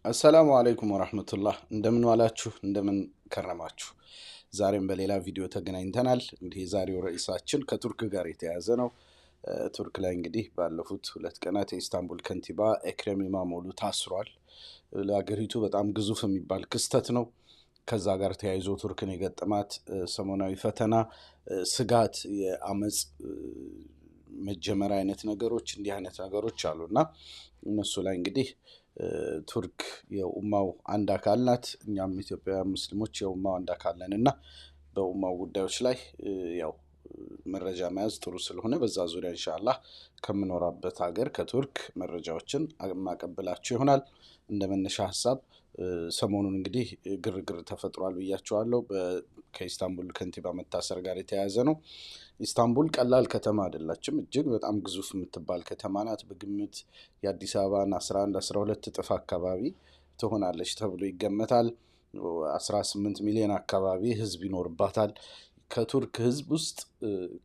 አሰላሙ አለይኩም ወራህመቱላህ እንደምን ዋላችሁ እንደምን ከረማችሁ። ዛሬም በሌላ ቪዲዮ ተገናኝተናል። እንግዲህ የዛሬው ርዕሳችን ከቱርክ ጋር የተያያዘ ነው። ቱርክ ላይ እንግዲህ ባለፉት 2 ቀናት የኢስታንቡል ከንቲባ ኤክሬም ኢማሞግሉ ታስሯል። ለሀገሪቱ በጣም ግዙፍ የሚባል ክስተት ነው። ከዛ ጋር ተያይዞ ቱርክን የገጠማት ሰሞናዊ ፈተና፣ ስጋት፣ የአመፅ መጀመር አይነት ነገሮች እንዲህ አይነት ነገሮች አሉና እነሱ ላይ እንግዲህ ቱርክ የኡማው አንድ አካል ናት። እኛም ኢትዮጵያውያን ሙስሊሞች የኡማው አንድ አካል ነን እና በኡማው ጉዳዮች ላይ ያው መረጃ መያዝ ጥሩ ስለሆነ በዛ ዙሪያ ኢንሻአላህ ከምኖራበት ሀገር ከቱርክ መረጃዎችን ማቀብላችሁ ይሆናል። እንደ መነሻ ሀሳብ ሰሞኑን እንግዲህ ግርግር ተፈጥሯል ብያችኋለሁ። ከኢስታንቡል ከንቲባ መታሰር ጋር የተያያዘ ነው። ኢስታንቡል ቀላል ከተማ አይደላችም። እጅግ በጣም ግዙፍ የምትባል ከተማ ናት። በግምት የአዲስ አበባን 11-12 እጥፍ አካባቢ ትሆናለች ተብሎ ይገመታል። 18 ሚሊዮን አካባቢ ህዝብ ይኖርባታል። ከቱርክ ህዝብ ውስጥ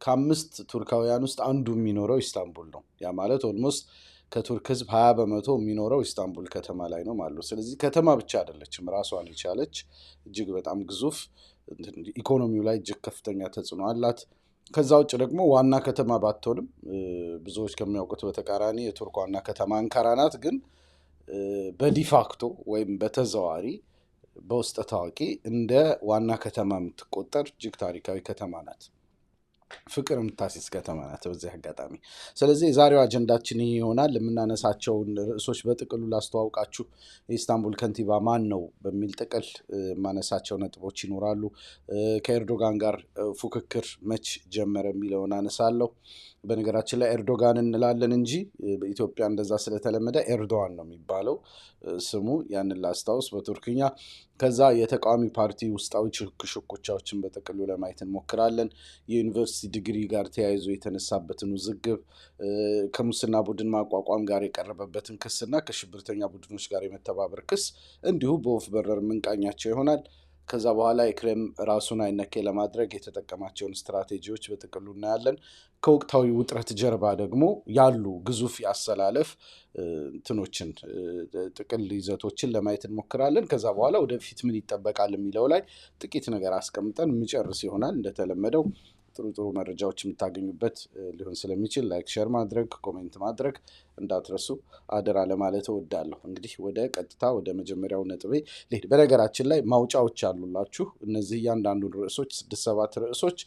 ከ5 ቱርካውያን ውስጥ አንዱ የሚኖረው ኢስታንቡል ነው። ያ ማለት ኦልሞስት ከቱርክ ህዝብ 20 በመቶ የሚኖረው ኢስታንቡል ከተማ ላይ ነው ማለት ነው። ስለዚህ ከተማ ብቻ አይደለችም፣ ራሷን የቻለች እጅግ በጣም ግዙፍ፣ ኢኮኖሚው ላይ እጅግ ከፍተኛ ተጽዕኖ አላት። ከዛ ውጭ ደግሞ ዋና ከተማ ባትሆንም ብዙዎች ከሚያውቁት በተቃራኒ የቱርክ ዋና ከተማ አንካራ ናት። ግን በዲፋክቶ ወይም በተዘዋዋሪ በውስጥ ታዋቂ እንደ ዋና ከተማ የምትቆጠር እጅግ ታሪካዊ ከተማ ናት። ፍቅር የምታስይዝ ከተማ ናት በዚህ አጋጣሚ። ስለዚህ የዛሬው አጀንዳችን ይህ ይሆናል። የምናነሳቸውን ርዕሶች በጥቅሉ ላስተዋውቃችሁ። የኢስታንቡል ከንቲባ ማን ነው በሚል ጥቅል ማነሳቸው ነጥቦች ይኖራሉ። ከኤርዶጋን ጋር ፉክክር መች ጀመረ የሚለውን አነሳለሁ። በነገራችን ላይ ኤርዶጋን እንላለን እንጂ በኢትዮጵያ እንደዛ ስለተለመደ ኤርዶዋን ነው የሚባለው ስሙ። ያንን ላስታውስ በቱርክኛ። ከዛ የተቃዋሚ ፓርቲ ውስጣዊ ሽኩቻዎችን በጥቅሉ ለማየት እንሞክራለን። የዩኒቨርሲቲ ዲግሪ ጋር ተያይዞ የተነሳበትን ውዝግብ፣ ከሙስና ቡድን ማቋቋም ጋር የቀረበበትን ክስና ከሽብርተኛ ቡድኖች ጋር የመተባበር ክስ እንዲሁ በወፍ በረር ምንቃኛቸው ይሆናል። ከዛ በኋላ ኤክሬም ራሱን አይነኬ ለማድረግ የተጠቀማቸውን ስትራቴጂዎች በጥቅሉ እናያለን። ከወቅታዊ ውጥረት ጀርባ ደግሞ ያሉ ግዙፍ የአሰላለፍ እንትኖችን ጥቅል ይዘቶችን ለማየት እንሞክራለን። ከዛ በኋላ ወደፊት ምን ይጠበቃል የሚለው ላይ ጥቂት ነገር አስቀምጠን የሚጨርስ ይሆናል። እንደተለመደው ጥሩ ጥሩ መረጃዎች የምታገኙበት ሊሆን ስለሚችል ላይክ፣ ሼር ማድረግ፣ ኮሜንት ማድረግ እንዳትረሱ አደራ ለማለት እወዳለሁ። እንግዲህ ወደ ቀጥታ ወደ መጀመሪያው ነጥቤ ልሄድ። በነገራችን ላይ ማውጫዎች አሉላችሁ። እነዚህ እያንዳንዱን ርዕሶች 6-7 ርዕሶች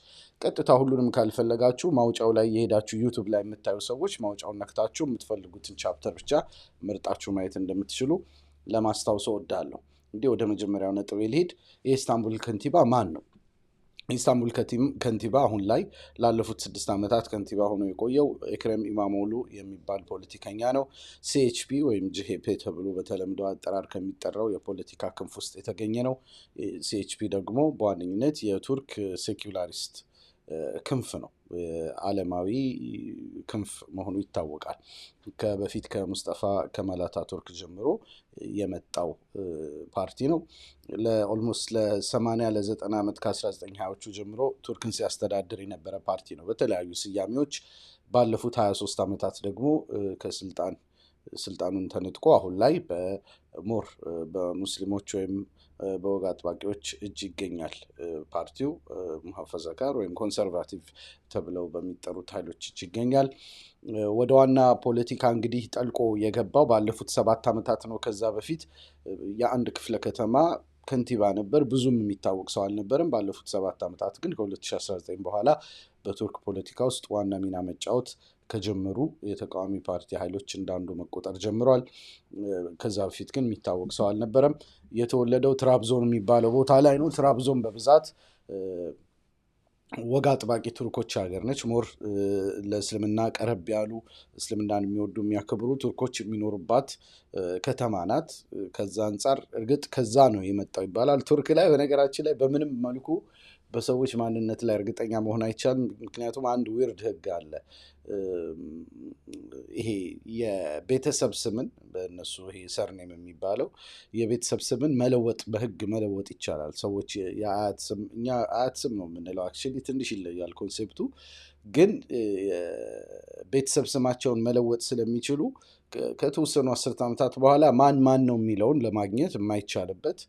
ቀጥታ ሁሉንም ካልፈለጋችሁ ማውጫው ላይ የሄዳችሁ ዩቱብ ላይ የምታዩ ሰዎች ማውጫውን ነክታችሁ የምትፈልጉትን ቻፕተር ብቻ መርጣችሁ ማየት እንደምትችሉ ለማስታወስ እወዳለሁ። እንግዲህ ወደ መጀመሪያው ነጥቤ ልሄድ። የኢስታንቡል ከንቲባ ማን ነው? ኢስታንቡል ከንቲባ አሁን ላይ ላለፉት 6 ዓመታት ከንቲባ ሆኖ የቆየው ኤክሬም ኢማሞግሉ የሚባል ፖለቲከኛ ነው። ሲኤችፒ ወይም ጂኤችፒ ተብሎ በተለምዶ አጠራር ከሚጠራው የፖለቲካ ክንፍ ውስጥ የተገኘ ነው። ሲኤችፒ ደግሞ በዋነኝነት የቱርክ ሴኩላሪስት ክንፍ ነው። ዓለማዊ ክንፍ መሆኑ ይታወቃል። በፊት ከሙስጠፋ ከማል አታቱርክ ጀምሮ የመጣው ፓርቲ ነው። ለኦልሞስት ለ80 ለ90 ዓመት ከ1920ዎቹ ጀምሮ ቱርክን ሲያስተዳድር የነበረ ፓርቲ ነው በተለያዩ ስያሜዎች። ባለፉት 23 ዓመታት ደግሞ ስልጣኑን ተነጥቆ አሁን ላይ በሞር በሙስሊሞች ወይም በወግ አጥባቂዎች እጅ ይገኛል። ፓርቲው ሙሐፈዘካር ወይም ኮንሰርቫቲቭ ተብለው በሚጠሩት ኃይሎች እጅ ይገኛል። ወደ ዋና ፖለቲካ እንግዲህ ጠልቆ የገባው ባለፉት 7 ዓመታት ነው። ከዛ በፊት የአንድ ክፍለ ከተማ ከንቲባ ነበር። ብዙም የሚታወቅ ሰው አልነበረም። ባለፉት 7 ዓመታት ግን ከ2019 በኋላ በቱርክ ፖለቲካ ውስጥ ዋና ሚና መጫወት ከጀመሩ የተቃዋሚ ፓርቲ ኃይሎች እንዳንዱ መቆጠር ጀምሯል። ከዛ በፊት ግን የሚታወቅ ሰው አልነበረም። የተወለደው ትራብዞን የሚባለው ቦታ ላይ ነው። ትራብዞን በብዛት ወግ አጥባቂ ቱርኮች ሀገር ነች። ሞር ለእስልምና ቀረብ ያሉ እስልምናን የሚወዱ የሚያከብሩ ቱርኮች የሚኖሩባት ከተማ ናት። ከዛ አንጻር እርግጥ ከዛ ነው የመጣው ይባላል። ቱርክ ላይ በነገራችን ላይ በምንም መልኩ በሰዎች ማንነት ላይ እርግጠኛ መሆን አይቻልም። ምክንያቱም አንድ ዊርድ ህግ አለ። ይሄ የቤተሰብ ስምን በእነሱ ይሄ ሰርኔም የሚባለው የቤተሰብ ስምን መለወጥ በህግ መለወጥ ይቻላል። ሰዎች የአያት ስም እኛ አያት ስም ነው የምንለው። አክቹዋሊ ትንሽ ይለያል ኮንሴፕቱ፣ ግን ቤተሰብ ስማቸውን መለወጥ ስለሚችሉ ከተወሰኑ 10 ዓመታት በኋላ ማን ነው የሚለውን ለማግኘት የማይቻልበት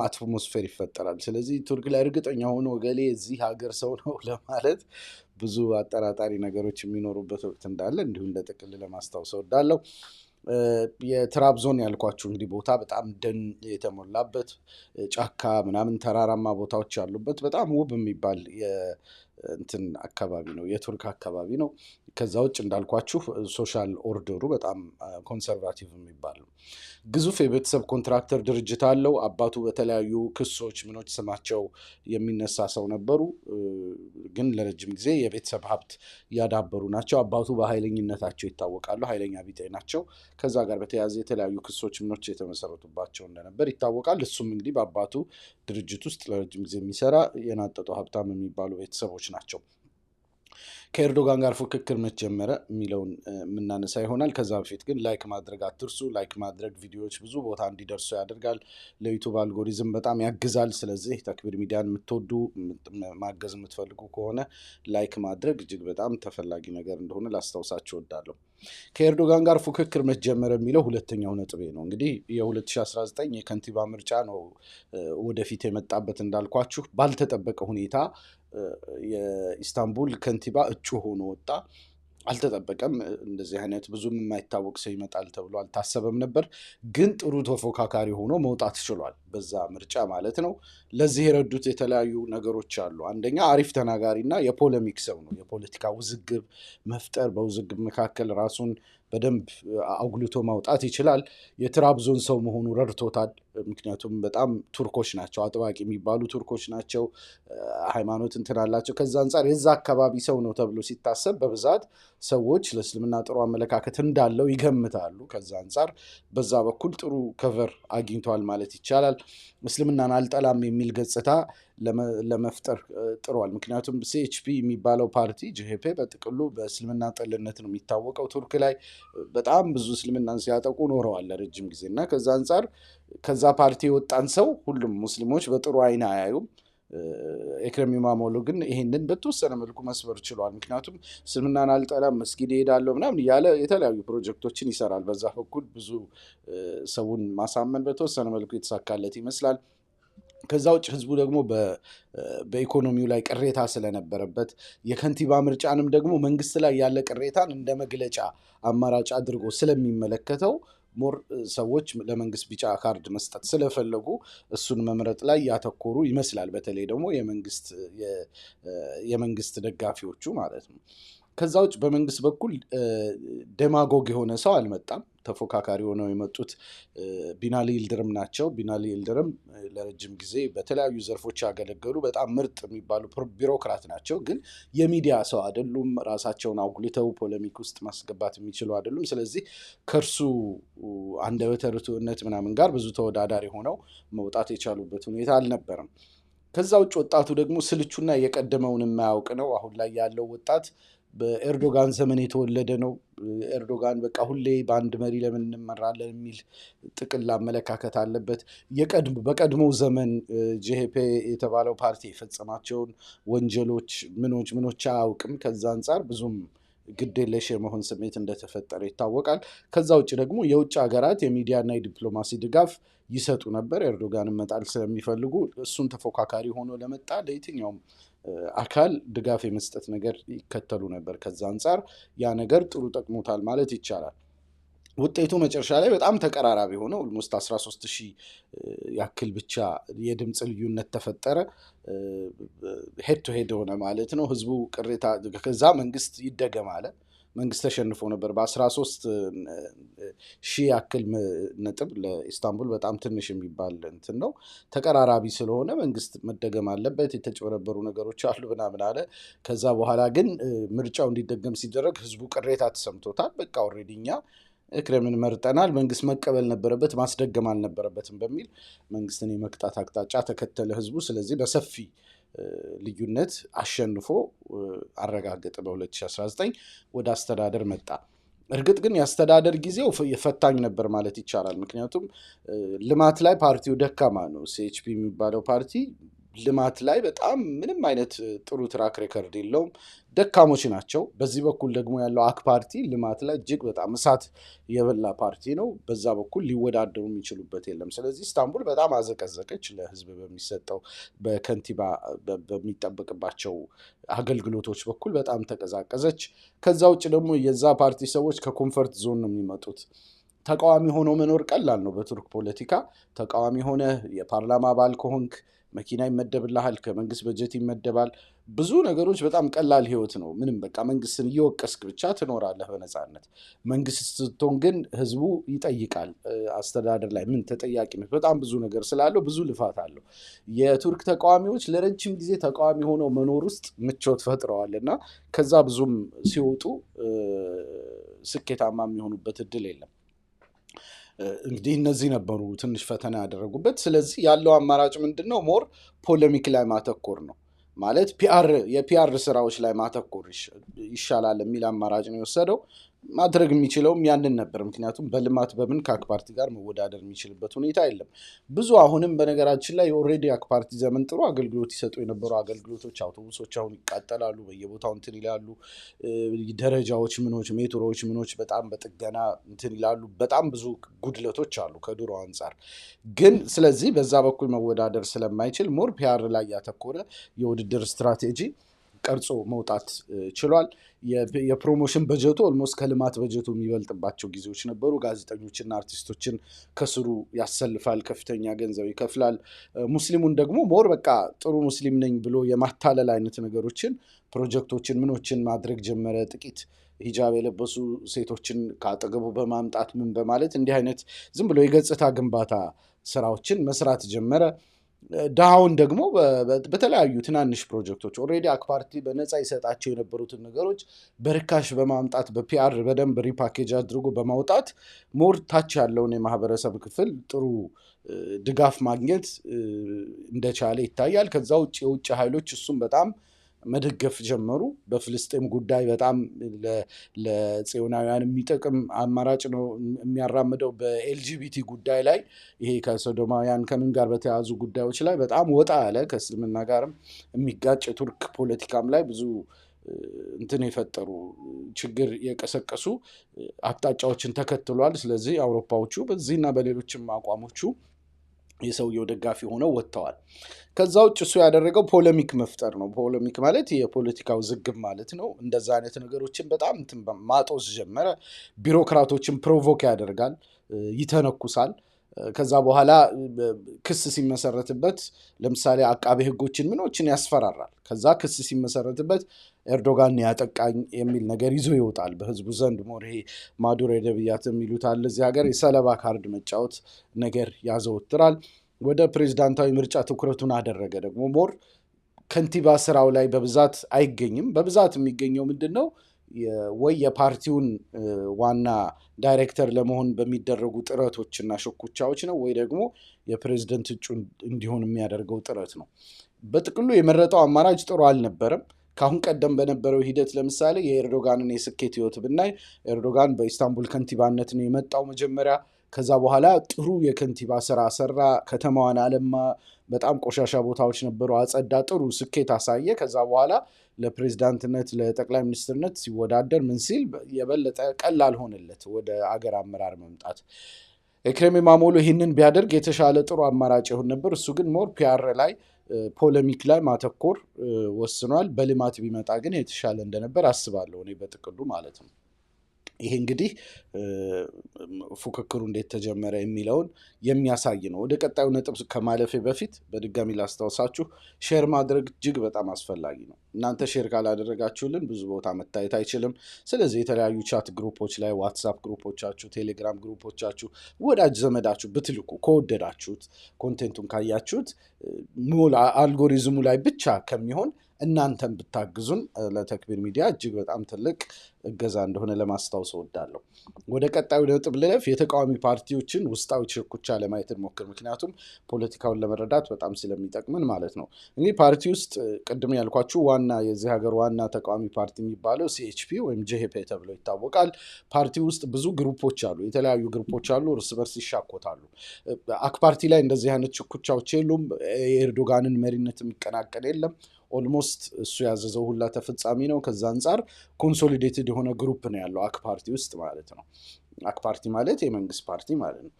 አትሞስፌር ይፈጠራል። ስለዚህ ቱርክ ላይ እርግጠኛ ሆኖ እገሌ እዚህ ሀገር ሰው ነው ለማለት ብዙ አጠራጣሪ ነገሮች የሚኖሩበት ወቅት እንዳለ እንዲሁ እንደ ጥቅል ለማስታወስ እወዳለሁ። የትራብዞን ያልኳችሁ እንግዲህ ቦታ በጣም ደን የተሞላበት ጫካ ምናምን ተራራማ ቦታዎች ያሉበት በጣም ውብ የሚባል እንትን አካባቢ ነው፣ የቱርክ አካባቢ ነው። ከዛ ውጭ እንዳልኳችሁ ሶሻል ኦርደሩ በጣም ኮንሰርቫቲቭ የሚባል ነው። ግዙፍ የቤተሰብ ኮንትራክተር ድርጅት አለው። አባቱ በተለያዩ ክሶች ምኖች ስማቸው የሚነሳ ሰው ነበሩ፣ ግን ለረጅም ጊዜ የቤተሰብ ሀብት ያዳበሩ ናቸው። አባቱ በኃይለኝነታቸው ይታወቃሉ፣ ኃይለኛ ቢጤ ናቸው። ከዛ ጋር በተያያዘ የተለያዩ ክሶች ምኖች የተመሰረቱባቸው እንደነበር ይታወቃል። እሱም እንግዲህ በአባቱ ድርጅት ውስጥ ለረጅም ጊዜ የሚሰራ የናጠጡ ሀብታም የሚባሉ ቤተሰቦች ናቸው። ከኤርዶጋን ጋር ፉክክር መች ጀመረ የሚለውን የምናነሳ ይሆናል። ከዛ በፊት ግን ላይክ ማድረግ አትርሱ። ላይክ ማድረግ ቪዲዮዎች ብዙ ቦታ እንዲደርሱ ያደርጋል፣ ለዩቱብ አልጎሪዝም በጣም ያግዛል። ስለዚህ ተክቢር ሚዲያን የምትወዱ ማገዝ የምትፈልጉ ከሆነ ላይክ ማድረግ እጅግ በጣም ተፈላጊ ነገር እንደሆነ ላስታውሳችሁ እወዳለሁ። ከኤርዶጋን ጋር ፉክክር መች ጀመረ የሚለው ሁለተኛው ነጥቤ ነው። እንግዲህ የ2019 የከንቲባ ምርጫ ነው ወደፊት የመጣበት። እንዳልኳችሁ ባልተጠበቀ ሁኔታ የኢስታንቡል ከንቲባ እጩ ሆኖ ወጣ። አልተጠበቀም። እንደዚህ አይነት ብዙም የማይታወቅ ሰው ይመጣል ተብሎ አልታሰበም ነበር፣ ግን ጥሩ ተፎካካሪ ሆኖ መውጣት ችሏል፣ በዛ ምርጫ ማለት ነው። ለዚህ የረዱት የተለያዩ ነገሮች አሉ። አንደኛ አሪፍ ተናጋሪና የፖለሚክ ሰው ነው። የፖለቲካ ውዝግብ መፍጠር፣ በውዝግብ መካከል ራሱን በደንብ አጉልቶ ማውጣት ይችላል። የትራብዞን ሰው መሆኑ ረድቶታል። ምክንያቱም በጣም ቱርኮች ናቸው፣ አጥባቂ የሚባሉ ቱርኮች ናቸው፣ ሃይማኖት እንትን አላቸው። ከዛ አንጻር የዛ አካባቢ ሰው ነው ተብሎ ሲታሰብ በብዛት ሰዎች ለእስልምና ጥሩ አመለካከት እንዳለው ይገምታሉ። ከዛ አንጻር በዛ በኩል ጥሩ ከቨር አግኝቷል ማለት ይቻላል። እስልምናን አልጠላም የሚል ገጽታ ለመፍጠር ጥሯል። ምክንያቱም ሲኤችፒ የሚባለው ፓርቲ ጂሄፔ በጥቅሉ በእስልምና ጠልነት ነው የሚታወቀው። ቱርክ ላይ በጣም ብዙ እስልምናን ሲያጠቁ ኖረዋል ለረጅም ጊዜ እና ከዛ አንጻር ከዛ ፓርቲ የወጣን ሰው ሁሉም ሙስሊሞች በጥሩ አይን አያዩም። ኤክረም ኢማሞግሉ ግን ይሄንን በተወሰነ መልኩ መስበር ችሏል። ምክንያቱም እስልምናን አልጠላም መስጊድ እሄዳለሁ ምናምን እያለ የተለያዩ ፕሮጀክቶችን ይሰራል። በዛ በኩል ብዙ ሰውን ማሳመን በተወሰነ መልኩ የተሳካለት ይመስላል። ከዛ ውጭ ህዝቡ ደግሞ በኢኮኖሚው ላይ ቅሬታ ስለነበረበት የከንቲባ ምርጫንም ደግሞ መንግስት ላይ ያለ ቅሬታን እንደ መግለጫ አማራጭ አድርጎ ስለሚመለከተው ሞር ሰዎች ለመንግስት ቢጫ ካርድ መስጠት ስለፈለጉ እሱን መምረጥ ላይ ያተኮሩ ይመስላል። በተለይ ደግሞ የመንግስት ደጋፊዎቹ ማለት ነው። ከዛ ውጭ በመንግስት በኩል ዴማጎግ የሆነ ሰው አልመጣም። ተፎካካሪ ሆነው የመጡት ቢናሊ ይልድርም ናቸው። ቢናሊ ይልድርም ለረጅም ጊዜ በተለያዩ ዘርፎች ያገለገሉ በጣም ምርጥ የሚባሉ ቢሮክራት ናቸው። ግን የሚዲያ ሰው አይደሉም። ራሳቸውን አጉልተው ፖለሚክ ውስጥ ማስገባት የሚችሉ አይደሉም። ስለዚህ ከእርሱ አንደበተ ርቱዕነት ምናምን ጋር ብዙ ተወዳዳሪ ሆነው መውጣት የቻሉበት ሁኔታ አልነበረም። ከዛ ውጭ ወጣቱ ደግሞ ስልቹና የቀደመውን የማያውቅ ነው። አሁን ላይ ያለው ወጣት በኤርዶጋን ዘመን የተወለደ ነው። ኤርዶጋን በቃ ሁሌ በአንድ መሪ ለምን እንመራለን የሚል ጥቅል አመለካከት አለበት። በቀድሞው ዘመን ጂሄፔ የተባለው ፓርቲ የፈጸማቸውን ወንጀሎች ምኖች አያውቅም። ከዛ አንጻር ብዙም ግዴለሽ የመሆን ስሜት እንደተፈጠረ ይታወቃል። ከዛ ውጭ ደግሞ የውጭ ሀገራት የሚዲያና የዲፕሎማሲ ድጋፍ ይሰጡ ነበር። ኤርዶጋንን መጣል ስለሚፈልጉ እሱን ተፎካካሪ ሆኖ ለመጣ ለየትኛውም አካል ድጋፍ የመስጠት ነገር ይከተሉ ነበር። ከዛ አንጻር ያ ነገር ጥሩ ጠቅሞታል ማለት ይቻላል። ውጤቱ መጨረሻ ላይ በጣም ተቀራራቢ ሆነ። ኦልሞስት 13,000 ያክል ብቻ የድምፅ ልዩነት ተፈጠረ። ሄድ ቱ ሄድ ሆነ ማለት ነው። ህዝቡ ቅሬታ ከዛ መንግስት ይደገም አለ። መንግስት ተሸንፎ ነበር በ13,000 ያክል ነጥብ። ለኢስታንቡል በጣም ትንሽ የሚባል እንትን ነው። ተቀራራቢ ስለሆነ መንግስት መደገም አለበት፣ የተጨበረበሩ ነገሮች አሉ ምናምን አለ። ከዛ በኋላ ግን ምርጫው እንዲደገም ሲደረግ ህዝቡ ቅሬታ ተሰምቶታል። በቃ ኦልሬዲ እኛ ኤክረምን መርጠናል፣ መንግስት መቀበል ነበረበት ማስደገም አልነበረበትም በሚል መንግስትን የመቅጣት አቅጣጫ ተከተለ ህዝቡ። ስለዚህ በሰፊ ልዩነት አሸንፎ አረጋገጠ። በ2019 ወደ አስተዳደር መጣ። እርግጥ ግን የአስተዳደር ጊዜው ፈታኝ ነበር ማለት ይቻላል። ምክንያቱም ልማት ላይ ፓርቲው ደካማ ነው። ሲኤችፒ የሚባለው ፓርቲ ልማት ላይ በጣም ምንም አይነት ጥሩ ትራክ ሬከርድ የለውም። ደካሞች ናቸው። በዚህ በኩል ደግሞ ያለው አክ ፓርቲ ልማት ላይ እጅግ በጣም እሳት የበላ ፓርቲ ነው። በዛ በኩል ሊወዳደሩ የሚችሉበት የለም። ስለዚህ ኢስታንቡል በጣም አዘቀዘቀች። ለህዝብ በሚሰጠው በከንቲባ በሚጠበቅባቸው አገልግሎቶች በኩል በጣም ተቀዛቀዘች። ከዛ ውጭ ደግሞ የዛ ፓርቲ ሰዎች ከኮንፈርት ዞን ነው የሚመጡት። ተቃዋሚ ሆኖ መኖር ቀላል ነው በቱርክ ፖለቲካ። ተቃዋሚ ሆነ የፓርላማ አባል ከሆንክ መኪና ይመደብልሃል፣ ከመንግስት በጀት ይመደባል። ብዙ ነገሮች በጣም ቀላል ህይወት ነው። ምንም በቃ መንግስትን እየወቀስክ ብቻ ትኖራለህ በነፃነት። መንግስት ስትሆን ግን ህዝቡ ይጠይቃል። አስተዳደር ላይ ምን ተጠያቂነት በጣም ብዙ ነገር ስላለው ብዙ ልፋት አለው። የቱርክ ተቃዋሚዎች ለረጅም ጊዜ ተቃዋሚ ሆነው መኖር ውስጥ ምቾት ፈጥረዋል እና ከዛ ብዙም ሲወጡ ስኬታማ የሚሆኑበት እድል የለም። እንግዲህ እነዚህ ነበሩ ትንሽ ፈተና ያደረጉበት። ስለዚህ ያለው አማራጭ ምንድን ነው? ሞር ፖለሚክ ላይ ማተኮር ነው ማለት የፒአር ስራዎች ላይ ማተኮር ይሻላል የሚል አማራጭ ነው የወሰደው። ማድረግ የሚችለውም ያንን ነበር። ምክንያቱም በልማት በምን ከአክ ፓርቲ ጋር መወዳደር የሚችልበት ሁኔታ የለም። ብዙ አሁንም በነገራችን ላይ ኦልሬዲ አክ ፓርቲ ዘመን ጥሩ አገልግሎት ይሰጡ የነበሩ አገልግሎቶች፣ አውቶቡሶች አሁን ይቃጠላሉ፣ በየቦታው እንትን ይላሉ። ደረጃዎች ምኖች፣ ሜትሮዎች ምኖች በጣም በጥገና እንትን ይላሉ። በጣም ብዙ ጉድለቶች አሉ ከድሮ አንጻር። ግን ስለዚህ በዛ በኩል መወዳደር ስለማይችል ሞር ፒአር ላይ ያተኮረ የውድድር ስትራቴጂ ቀርጾ መውጣት ችሏል። የፕሮሞሽን በጀቱ ኦልሞስት ከልማት በጀቱ የሚበልጥባቸው ጊዜዎች ነበሩ። ጋዜጠኞችና አርቲስቶችን ከስሩ ያሰልፋል፣ ከፍተኛ ገንዘብ ይከፍላል። ሙስሊሙን ደግሞ ሞር በቃ ጥሩ ሙስሊም ነኝ ብሎ የማታለል አይነት ነገሮችን ፕሮጀክቶችን ምኖችን ማድረግ ጀመረ። ጥቂት ሂጃብ የለበሱ ሴቶችን ከአጠገቡ በማምጣት ምን በማለት እንዲህ አይነት ዝም ብሎ የገጽታ ግንባታ ስራዎችን መስራት ጀመረ። ድሃውን ደግሞ በተለያዩ ትናንሽ ፕሮጀክቶች ኦልሬዲ አክ ፓርቲ በነፃ ይሰጣቸው የነበሩትን ነገሮች በርካሽ በማምጣት በፒአር በደንብ ሪፓኬጅ አድርጎ በማውጣት ሞር ታች ያለውን የማህበረሰብ ክፍል ጥሩ ድጋፍ ማግኘት እንደቻለ ይታያል። ከዛ ውጭ የውጭ ኃይሎች እሱም በጣም መደገፍ ጀመሩ። በፍልስጤም ጉዳይ በጣም ለጽዮናውያን የሚጠቅም አማራጭ ነው የሚያራምደው። በኤልጂቢቲ ጉዳይ ላይ ይሄ ከሶዶማውያን ከምን ጋር በተያያዙ ጉዳዮች ላይ በጣም ወጣ ያለ ከእስልምና ጋርም የሚጋጭ የቱርክ ፖለቲካም ላይ ብዙ እንትን የፈጠሩ ችግር የቀሰቀሱ አቅጣጫዎችን ተከትሏል። ስለዚህ አውሮፓዎቹ በዚህና በሌሎችም አቋሞቹ የሰውየው ደጋፊ ሆነው ወጥተዋል። ከዛ ውጭ እሱ ያደረገው ፖለሚክ መፍጠር ነው። ፖለሚክ ማለት የፖለቲካው ዝግብ ማለት ነው። እንደዛ አይነት ነገሮችን በጣም ማጦስ ጀመረ። ቢሮክራቶችን ፕሮቮክ ያደርጋል፣ ይተነኩሳል። ከዛ በኋላ ክስ ሲመሰረትበት ለምሳሌ አቃቤ ሕጎችን ምኖችን ያስፈራራል። ከዛ ክስ ሲመሰረትበት ኤርዶጋን ያጠቃኝ የሚል ነገር ይዞ ይወጣል በህዝቡ ዘንድ። ሞር ይሄ ማዱሬ ደብያት የሚሉት አለ እዚህ ሀገር የሰለባ ካርድ መጫወት ነገር ያዘወትራል። ወደ ፕሬዝዳንታዊ ምርጫ ትኩረቱን አደረገ። ደግሞ ሞር ከንቲባ ስራው ላይ በብዛት አይገኝም። በብዛት የሚገኘው ምንድን ነው? ወይ የፓርቲውን ዋና ዳይሬክተር ለመሆን በሚደረጉ ጥረቶችና ሽኩቻዎች ነው፣ ወይ ደግሞ የፕሬዝደንት እጩ እንዲሆን የሚያደርገው ጥረት ነው። በጥቅሉ የመረጠው አማራጭ ጥሩ አልነበረም። ከአሁን ቀደም በነበረው ሂደት ለምሳሌ የኤርዶጋንን የስኬት ህይወት ብናይ ኤርዶጋን በኢስታንቡል ከንቲባነት ነው የመጣው መጀመሪያ። ከዛ በኋላ ጥሩ የከንቲባ ስራ ሰራ፣ ከተማዋን አለማ፣ በጣም ቆሻሻ ቦታዎች ነበሩ አጸዳ፣ ጥሩ ስኬት አሳየ። ከዛ በኋላ ለፕሬዝዳንትነት ለጠቅላይ ሚኒስትርነት ሲወዳደር ምን ሲል የበለጠ ቀላል ሆነለት ወደ አገር አመራር መምጣት። ኤክሬም ኢማሞግሉ ይህንን ቢያደርግ የተሻለ ጥሩ አማራጭ ይሆን ነበር። እሱ ግን ሞር ፒአር ላይ ፖለሚክ ላይ ማተኮር ወስኗል። በልማት ቢመጣ ግን የተሻለ እንደነበር አስባለሁ እኔ በጥቅሉ ማለት ነው። ይሄ እንግዲህ ፉክክሩ እንዴት ተጀመረ የሚለውን የሚያሳይ ነው። ወደ ቀጣዩ ነጥብ ከማለፌ በፊት በድጋሚ ላስታውሳችሁ ሼር ማድረግ እጅግ በጣም አስፈላጊ ነው። እናንተ ሼር ካላደረጋችሁልን ብዙ ቦታ መታየት አይችልም። ስለዚህ የተለያዩ ቻት ግሩፖች ላይ፣ ዋትሳፕ ግሩፖቻችሁ፣ ቴሌግራም ግሩፖቻችሁ ወዳጅ ዘመዳችሁ ብትልኩ ከወደዳችሁት ኮንቴንቱን ካያችሁት አልጎሪዝሙ ላይ ብቻ ከሚሆን እናንተን ብታግዙን ለተክቢር ሚዲያ እጅግ በጣም ትልቅ እገዛ እንደሆነ ለማስታወስ እወዳለሁ። ወደ ቀጣዩ ነጥብ ልለፍ። የተቃዋሚ ፓርቲዎችን ውስጣዊ ሽኩቻ ለማየት እንሞክር፣ ምክንያቱም ፖለቲካውን ለመረዳት በጣም ስለሚጠቅምን ማለት ነው። እንግዲህ ፓርቲ ውስጥ ቅድም ያልኳችሁ ዋና የዚህ ሀገር ዋና ተቃዋሚ ፓርቲ የሚባለው ሲኤችፒ ወይም ጄሄፔ ተብሎ ይታወቃል። ፓርቲ ውስጥ ብዙ ግሩፖች አሉ፣ የተለያዩ ግሩፖች አሉ፣ እርስ በርስ ይሻኮታሉ። አክፓርቲ ላይ እንደዚህ አይነት ሽኩቻዎች የሉም። የኤርዶጋንን መሪነት የሚቀናቀን የለም። ኦልሞስት እሱ ያዘዘው ሁላ ተፈጻሚ ነው። ከዛ አንጻር ኮንሶሊዴትድ የሆነ ግሩፕ ነው ያለው አክ ፓርቲ ውስጥ ማለት ነው። አክ ፓርቲ ማለት የመንግስት ፓርቲ ማለት ነው።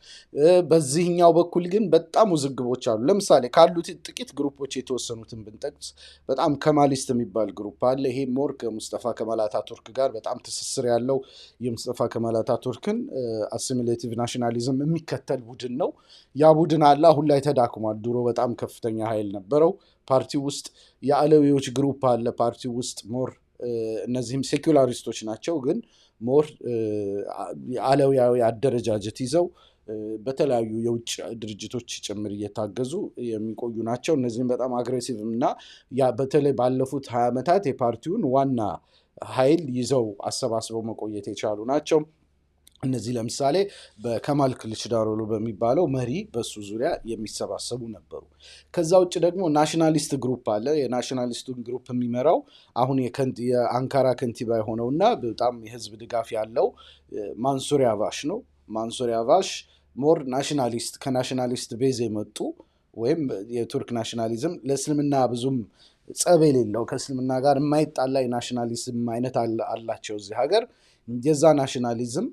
በዚህኛው በኩል ግን በጣም ውዝግቦች አሉ። ለምሳሌ ካሉት ጥቂት ግሩፖች የተወሰኑትን ብንጠቅስ በጣም ከማሊስት የሚባል ግሩፕ አለ። ይሄ ሞር ከሙስጠፋ ከማል አታቱርክ ጋር በጣም ትስስር ያለው የሙስጠፋ ከማል አታቱርክን አሲሚሌቲቭ ናሽናሊዝም የሚከተል ቡድን ነው። ያ ቡድን አለ፣ አሁን ላይ ተዳክሟል። ድሮ በጣም ከፍተኛ ኃይል ነበረው ፓርቲ ውስጥ። የአለዊዎች ግሩፕ አለ ፓርቲ ውስጥ ሞር እነዚህም ሴኩላሪስቶች ናቸው፣ ግን ሞር አለዊያዊ አደረጃጀት ይዘው በተለያዩ የውጭ ድርጅቶች ጭምር እየታገዙ የሚቆዩ ናቸው። እነዚህም በጣም አግሬሲቭ እና በተለይ ባለፉት 20 ዓመታት የፓርቲውን ዋና ኃይል ይዘው አሰባስበው መቆየት የቻሉ ናቸው። እነዚህ ለምሳሌ በከማል ክልችዳሮግሉ በሚባለው መሪ በሱ ዙሪያ የሚሰባሰቡ ነበሩ። ከዛ ውጭ ደግሞ ናሽናሊስት ግሩፕ አለ። የናሽናሊስቱን ግሩፕ የሚመራው አሁን የአንካራ ከንቲባ የሆነው እና በጣም የህዝብ ድጋፍ ያለው ማንሱር ያቫሽ ነው። ማንሱር ያቫሽ ሞር ናሽናሊስት ከናሽናሊስት ቤዝ የመጡ ወይም የቱርክ ናሽናሊዝም ለእስልምና ብዙም ጸብ የሌለው ከእስልምና ጋር የማይጣላ የናሽናሊዝም አይነት አላቸው እዚህ ሀገር። የዛ ናሽናሊዝም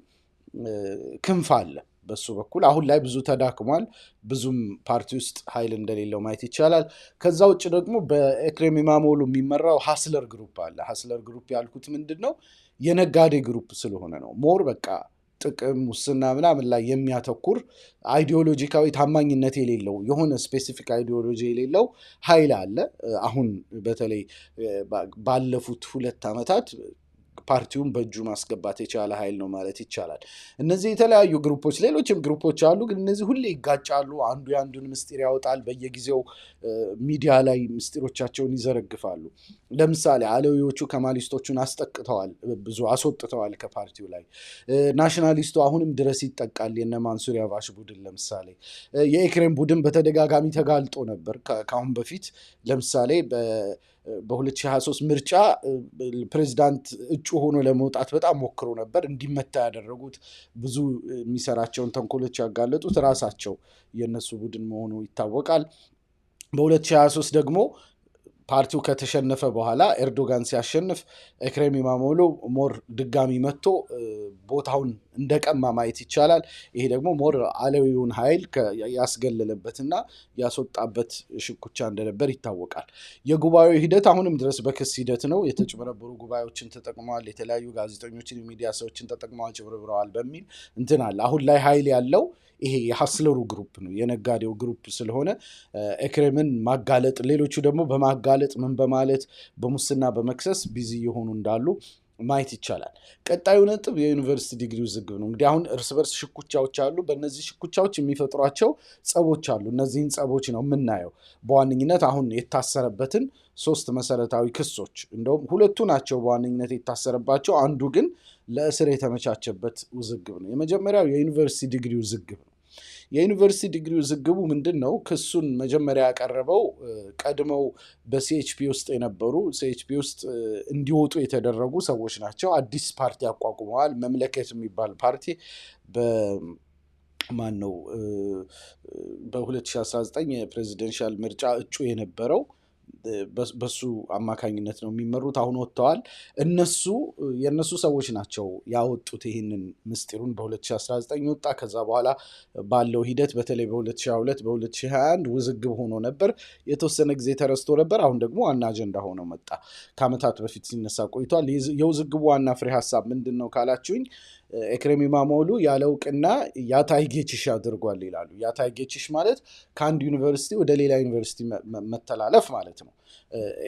ክንፍ አለ በሱ በኩል። አሁን ላይ ብዙ ተዳክሟል፣ ብዙም ፓርቲ ውስጥ ኃይል እንደሌለው ማየት ይቻላል። ከዛ ውጭ ደግሞ በኤክሬም ኢማሞግሉ የሚመራው ሀስለር ግሩፕ አለ። ሀስለር ግሩፕ ያልኩት ምንድን ነው? የነጋዴ ግሩፕ ስለሆነ ነው። ሞር በቃ ጥቅም፣ ሙስና ምናምን ላይ የሚያተኩር አይዲዮሎጂካዊ ታማኝነት የሌለው የሆነ ስፔሲፊክ አይዲዮሎጂ የሌለው ኃይል አለ። አሁን በተለይ ባለፉት 2 ዓመታት ፓርቲውን በእጁ ማስገባት የቻለ ኃይል ነው ማለት ይቻላል። እነዚህ የተለያዩ ግሩፖች፣ ሌሎችም ግሩፖች አሉ፣ ግን እነዚህ ሁሌ ይጋጫሉ። አንዱ የአንዱን ምስጢር ያወጣል። በየጊዜው ሚዲያ ላይ ምስጢሮቻቸውን ይዘረግፋሉ። ለምሳሌ አለዊዎቹ ከማሊስቶቹን አስጠቅተዋል፣ ብዙ አስወጥተዋል ከፓርቲው ላይ። ናሽናሊስቱ አሁንም ድረስ ይጠቃል። የነ ማንሱር ያቫሽ ቡድን ለምሳሌ የኤክሬም ቡድን በተደጋጋሚ ተጋልጦ ነበር ከአሁን በፊት። ለምሳሌ በ2023 ምርጫ ፕሬዚዳንት እጩ ሆኖ ለመውጣት በጣም ሞክሮ ነበር። እንዲመታ ያደረጉት ብዙ የሚሰራቸውን ተንኮሎች ያጋለጡት ራሳቸው የነሱ ቡድን መሆኑ ይታወቃል። በ2023 ደግሞ ፓርቲው ከተሸነፈ በኋላ ኤርዶጋን ሲያሸንፍ ኤክሬም ኢማሞግሉ ሞር ድጋሚ መጥቶ ቦታውን እንደቀማ ማየት ይቻላል። ይሄ ደግሞ ሞር አለዊውን ኃይል ያስገለለበትና ያስወጣበት ሽኩቻ እንደነበር ይታወቃል። የጉባኤው ሂደት አሁንም ድረስ በክስ ሂደት ነው። የተጭበረበሩ ጉባኤዎችን ተጠቅመዋል፣ የተለያዩ ጋዜጠኞችን፣ የሚዲያ ሰዎችን ተጠቅመዋል፣ ጭብርብረዋል በሚል እንትን አለ። አሁን ላይ ኃይል ያለው ይሄ የሀስለሩ ግሩፕ ነው፣ የነጋዴው ግሩፕ ስለሆነ ኤክሬምን ማጋለጥ፣ ሌሎቹ ደግሞ በማጋለጥ ምን በማለት በሙስና በመክሰስ ቢዚ የሆኑ እንዳሉ ማየት ይቻላል። ቀጣዩ ነጥብ የዩኒቨርሲቲ ዲግሪ ውዝግብ ነው። እንግዲህ አሁን እርስ በርስ ሽኩቻዎች አሉ። በእነዚህ ሽኩቻዎች የሚፈጥሯቸው ጸቦች አሉ። እነዚህን ጸቦች ነው የምናየው በዋነኝነት አሁን የታሰረበትን 3 መሰረታዊ ክሶች። እንደውም 2 ናቸው በዋነኝነት የታሰረባቸው፣ አንዱ ግን ለእስር የተመቻቸበት ውዝግብ ነው። የመጀመሪያው የዩኒቨርሲቲ ዲግሪ ውዝግብ ነው። የዩኒቨርሲቲ ዲግሪ ውዝግቡ ምንድን ነው? ክሱን መጀመሪያ ያቀረበው ቀድመው በሲኤችፒ ውስጥ የነበሩ ሲኤችፒ ውስጥ እንዲወጡ የተደረጉ ሰዎች ናቸው። አዲስ ፓርቲ አቋቁመዋል። መምለከት የሚባል ፓርቲ በማን ነው በ2019 የፕሬዚደንሻል ምርጫ እጩ የነበረው በሱ አማካኝነት ነው የሚመሩት። አሁን ወጥተዋል። የእነሱ ሰዎች ናቸው ያወጡት ይህንን ምስጢሩን። በ2019 ወጣ። ከዛ በኋላ ባለው ሂደት በተለይ በ2022 በ2021 ውዝግብ ሆኖ ነበር። የተወሰነ ጊዜ ተረስቶ ነበር። አሁን ደግሞ ዋና አጀንዳ ሆኖ መጣ። ከዓመታት በፊት ሲነሳ ቆይቷል። የውዝግቡ ዋና ፍሬ ሀሳብ ምንድን ነው ካላችሁኝ፣ ኤክሬም ኢማሞግሉ ያለ እውቅና ያታይ ጌችሽ አድርጓል ይላሉ። ያታይ ጌችሽ ማለት ከአንድ ዩኒቨርሲቲ ወደ ሌላ ዩኒቨርሲቲ መተላለፍ ማለት ነው።